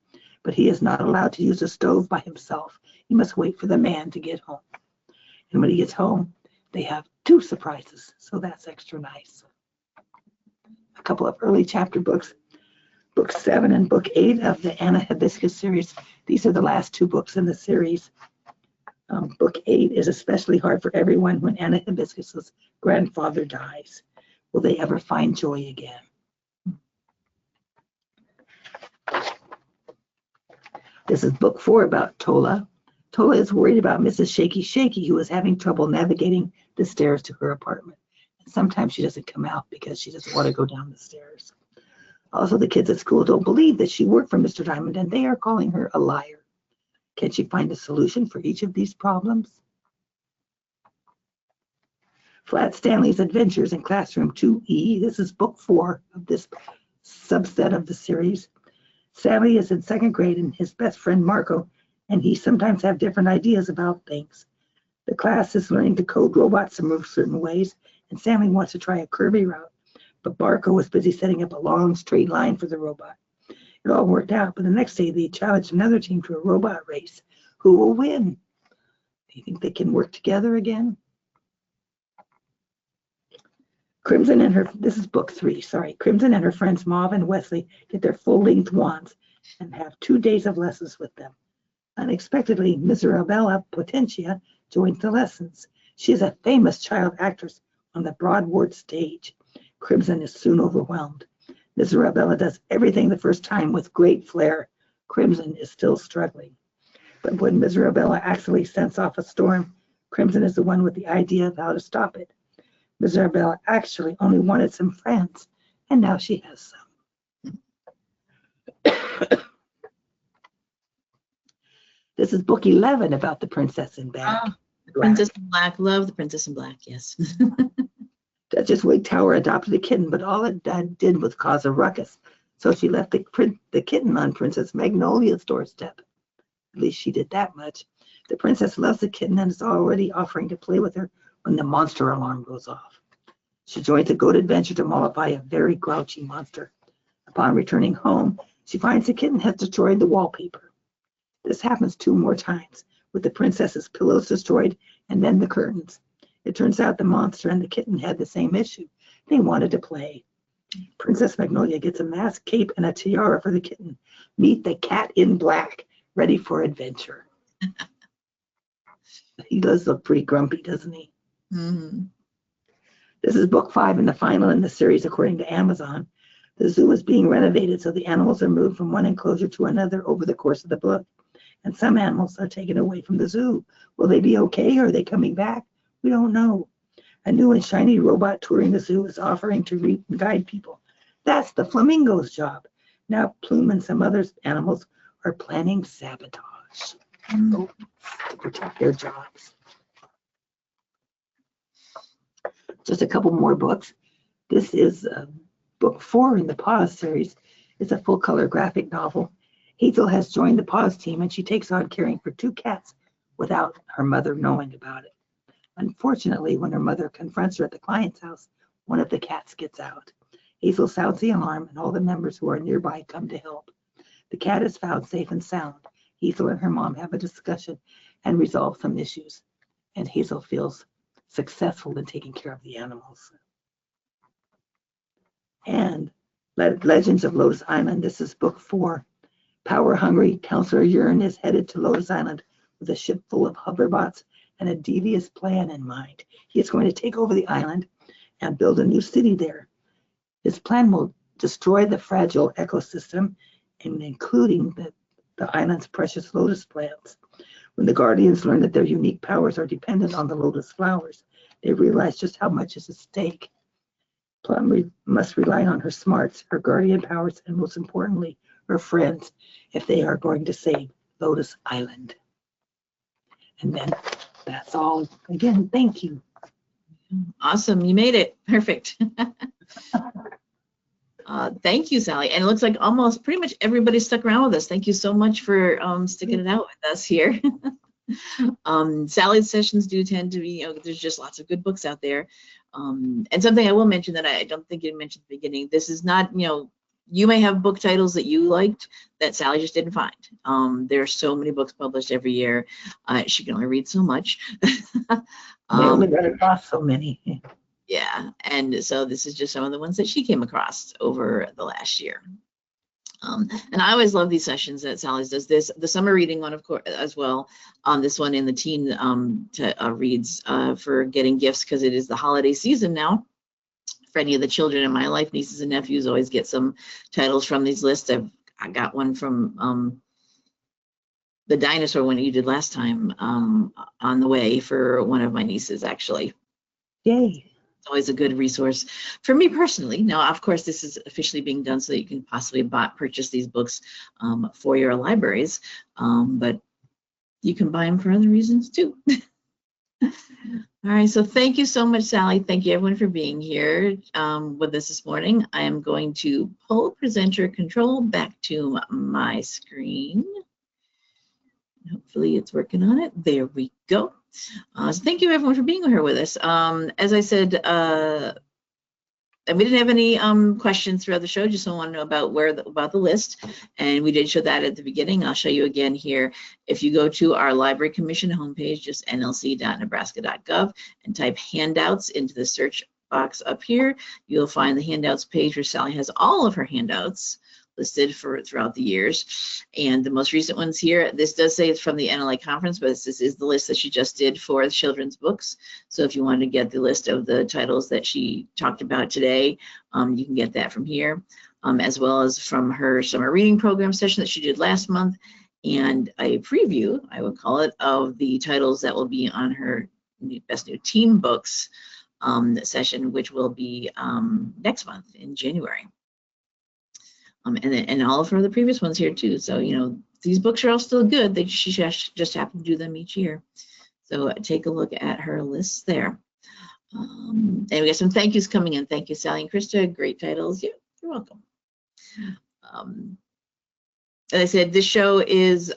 But he is not allowed to use a stove by himself. He must wait for the man to get home. And when he gets home, they have 2 surprises. So that's extra nice. A couple of early chapter books. Book 7 and Book 8 of the Anna Hibiscus series. These are the last 2 books in the series. Book 8 is especially hard for everyone when Anna Hibiscus's grandfather dies. Will they ever find joy again? This is book 4 about Tola. Tola is worried about Mrs. Shaky Shaky, who is having trouble navigating the stairs to her apartment. And sometimes she doesn't come out because she doesn't want to go down the stairs. Also, the kids at school don't believe that she worked for Mr. Diamond, and they are calling her a liar. Can she find a solution for each of these problems? Flat Stanley's Adventures in Classroom 2E. This is book 4 of this subset of the series. Stanley is in 2nd grade and his best friend Marco, and he sometimes have different ideas about things. The class is learning to code robots to move certain ways, and Stanley wants to try a curvy route, but Marco was busy setting up a long straight line for the robot. It all worked out, but the next day they challenged another team to a robot race. Who will win? Do you think they can work together again? Crimson and her, this is book 3, sorry. Crimson and her friends Mauve and Wesley get their full-length wands and have 2 days of lessons with them. Unexpectedly, Miss Arabella Potentia joins the lessons. She is a famous child actress on the Broadway stage. Crimson is soon overwhelmed. Miss Arabella does everything the first time with great flair. Crimson is still struggling. But when Miss Arabella actually sends off a storm, Crimson is the one with the idea of how to stop it. Miss Arabella actually only wanted some friends, and now she has some. This is book 11 about the Princess in Black. The Princess in Black. Love the Princess in Black, yes. Duchess Wigtower adopted a kitten, but all it did was cause a ruckus. So she left the kitten on Princess Magnolia's doorstep. At least she did that much. The princess loves the kitten and is already offering to play with her when the monster alarm goes off. She joins a goat adventure to mollify a very grouchy monster. Upon returning home, she finds the kitten has destroyed the wallpaper. This happens 2 more times, with the princess's pillows destroyed and then the curtains. It turns out the monster and the kitten had the same issue. They wanted to play. Princess Magnolia gets a mask, cape, and a tiara for the kitten. Meet the cat in black, ready for adventure. He does look pretty grumpy, doesn't he? Mm-hmm. This is book 5 and the final in the series, according to Amazon. The zoo is being renovated, so the animals are moved from one enclosure to another over the course of the book. And some animals are taken away from the zoo. Will they be okay, or are they coming back? We don't know. A new and shiny robot touring the zoo is offering to read and guide people. That's the flamingo's job. Now Plume and some other animals are planning sabotage to protect their jobs. Just a couple more books. This is book 4 in the Pause series. It's a full-color graphic novel. Hazel has joined the Pause team, and she takes on caring for 2 cats without her mother knowing about it. Unfortunately, when her mother confronts her at the client's house, one of the cats gets out. Hazel sounds the alarm, and all the members who are nearby come to help. The cat is found safe and sound. Hazel and her mom have a discussion and resolve some issues, and Hazel feels successful in taking care of the animals. And Legends of Lotus Island. This is book 4. Power-hungry Counselor Yearn is headed to Lotus Island with a ship full of hoverbots and a devious plan in mind. He is going to take over the island and build a new city there. His plan will destroy the fragile ecosystem, and including the island's precious lotus plants. When the Guardians learn that their unique powers are dependent on the lotus flowers, they realize just how much is at stake. Plum must rely on her smarts, her guardian powers, and most importantly, her friends, if they are going to save Lotus Island. And then that's all. Again, thank you. Awesome. You made it. Perfect. Thank you, Sally. And it looks like almost pretty much everybody stuck around with us. Thank you so much for sticking it out with us here. Sally's sessions do tend to be, there's just lots of good books out there. And something I will mention that I don't think you mentioned at the beginning, this is not, you may have book titles that you liked that Sally just didn't find. There are so many books published every year. She can only read so much. I only read across so many. Yeah, and so this is just some of the ones that she came across over the last year. And I always love these sessions that Sally's does. The summer reading one, of course, as well. This one in the teen reads for getting gifts, because it is the holiday season now. For any of the children in my life, nieces and nephews always get some titles from these lists. I got one from the dinosaur one you did last time on the way for one of my nieces, actually. Yay. It's always a good resource for me personally. Now, of course, this is officially being done so that you can possibly purchase these books for your libraries, but you can buy them for other reasons too. All right, so thank you so much, Sally. Thank you everyone for being here with us this morning. I am going to pull presenter control back to my screen. Hopefully it's working on it. There we go. So thank you everyone for being here with us. As I said, we didn't have any questions throughout the show, just want to know about the list, and we did show that at the beginning. I'll show you again here. If you go to our Library Commission homepage, just nlc.nebraska.gov, and type handouts into the search box up here, you'll find the handouts page where Sally has all of her handouts listed for throughout the years. And the most recent ones here, this does say it's from the NLA conference, but this is the list that she just did for the children's books. So if you want to get the list of the titles that she talked about today, you can get that from here, as well as from her summer reading program session that she did last month, and a preview, I would call it, of the titles that will be on her Best New Teen Books session, which will be next month in January. And all of her the previous ones here too. So, you know, these books are all still good. She just happened to do them each year. So take a look at her lists there. And we got some thank yous coming in. Thank you, Sally and Krista. Great titles. Yeah, you're welcome. As I said,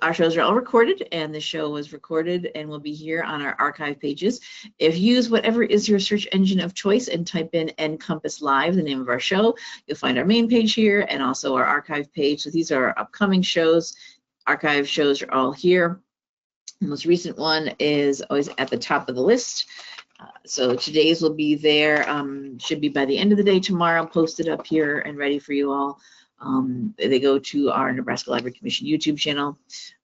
our shows are all recorded, and the show was recorded and will be here on our archive pages. If you use whatever is your search engine of choice and type in NCompass Live, the name of our show, you'll find our main page here and also our archive page. So these are our upcoming shows. Archive shows are all here. The most recent one is always at the top of the list. So today's will be there, should be by the end of the day tomorrow, posted up here and ready for you all. They go to our Nebraska Library Commission YouTube channel.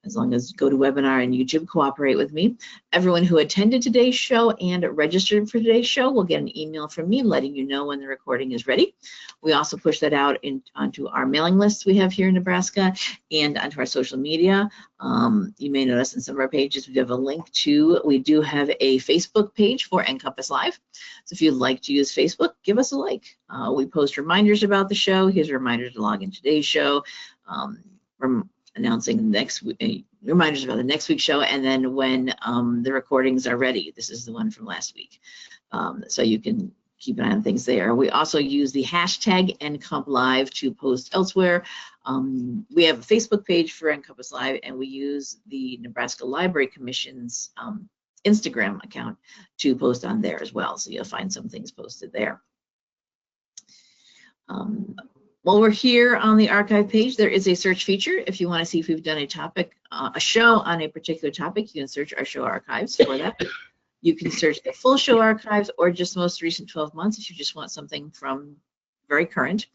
As long as you go to webinar and YouTube, cooperate with me. Everyone who attended today's show and registered for today's show will get an email from me letting you know when the recording is ready. We also push that out onto our mailing lists we have here in Nebraska and onto our social media. You may notice in some of our pages we have a link to, we do have a Facebook page for NCompass Live. So if you'd like to use Facebook, give us a like. We post reminders about the show. Here's a reminder to log in today's show. From announcing reminders about the next week's show, and then when the recordings are ready. This is the one from last week. So you can keep an eye on things there. We also use the hashtag NCompLive to post elsewhere. We have a Facebook page for NCompass Live, and we use the Nebraska Library Commission's Instagram account to post on there as well. So you'll find some things posted there. While we're here on the archive page, there is a search feature. If you want to see if we've done a show on a particular topic, you can search our show archives for that. You can search the full show archives or just the most recent 12 months if you just want something from very current.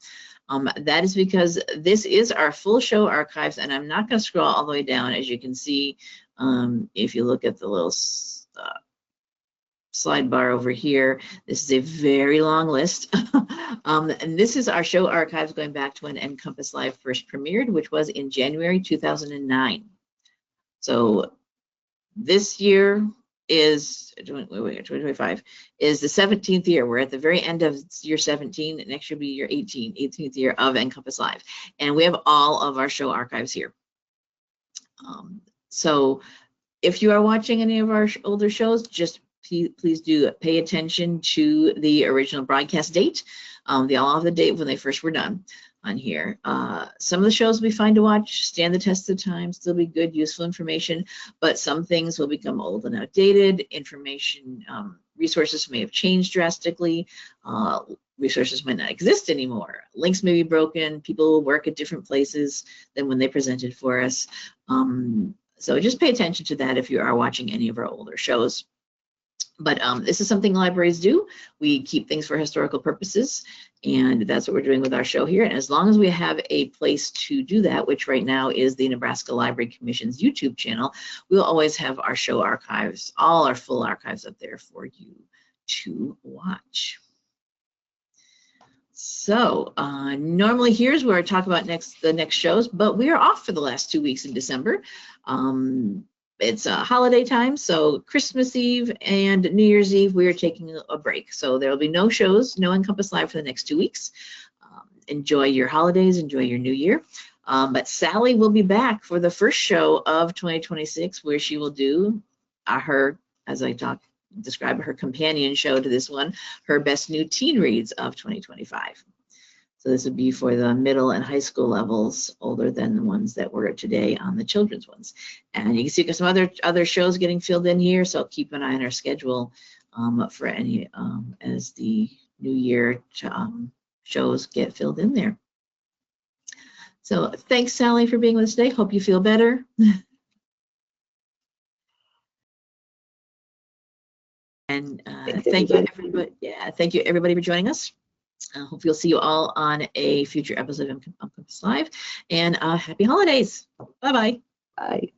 That is because this is our full show archives, and I'm not going to scroll all the way down. As you can see, if you look at the little slide bar over here, this is a very long list. And this is our show archives going back to when NCompass Live first premiered, which was in January 2009. So this year is 2025 is the 17th year. We're at the very end of year 17. Next year will be year 18th year of NCompass Live. And we have all of our show archives here. So if you are watching any of our older shows, just please do pay attention to the original broadcast date. They all have the date when they first were done on here. Some of the shows will be fine to watch, stand the test of time, still be good, useful information, but some things will become old and outdated. Information, resources may have changed drastically. Resources might not exist anymore. Links may be broken. People will work at different places than when they presented for us. So just pay attention to that if you are watching any of our older shows. But this is something libraries do. We keep things for historical purposes, and that's what we're doing with our show here. And as long as we have a place to do that, which right now is the Nebraska Library Commission's YouTube channel, we'll always have our show archives, all our full archives up there for you to watch. So normally here's where I talk about the next shows, but we are off for the last 2 weeks in December. It's a holiday time, so Christmas Eve and New Year's Eve, we are taking a break. So there will be no shows, no NCompass Live for the next 2 weeks. Enjoy your holidays, enjoy your new year. But Sally will be back for the first show of 2026, where she will do her, as I describe her companion show to this one, her best new teen reads of 2025. So this would be for the middle and high school levels, older than the ones that were today on the children's ones. And you can see some other shows getting filled in here, so keep an eye on our schedule for any as the new year shows get filled in there. So thanks, Sally, for being with us today. Hope you feel better. And thank you, everybody. Yeah, thank you, everybody, for joining us. I hope you'll see you all on a future episode of NCompass Live, and happy holidays. Bye-bye. Bye.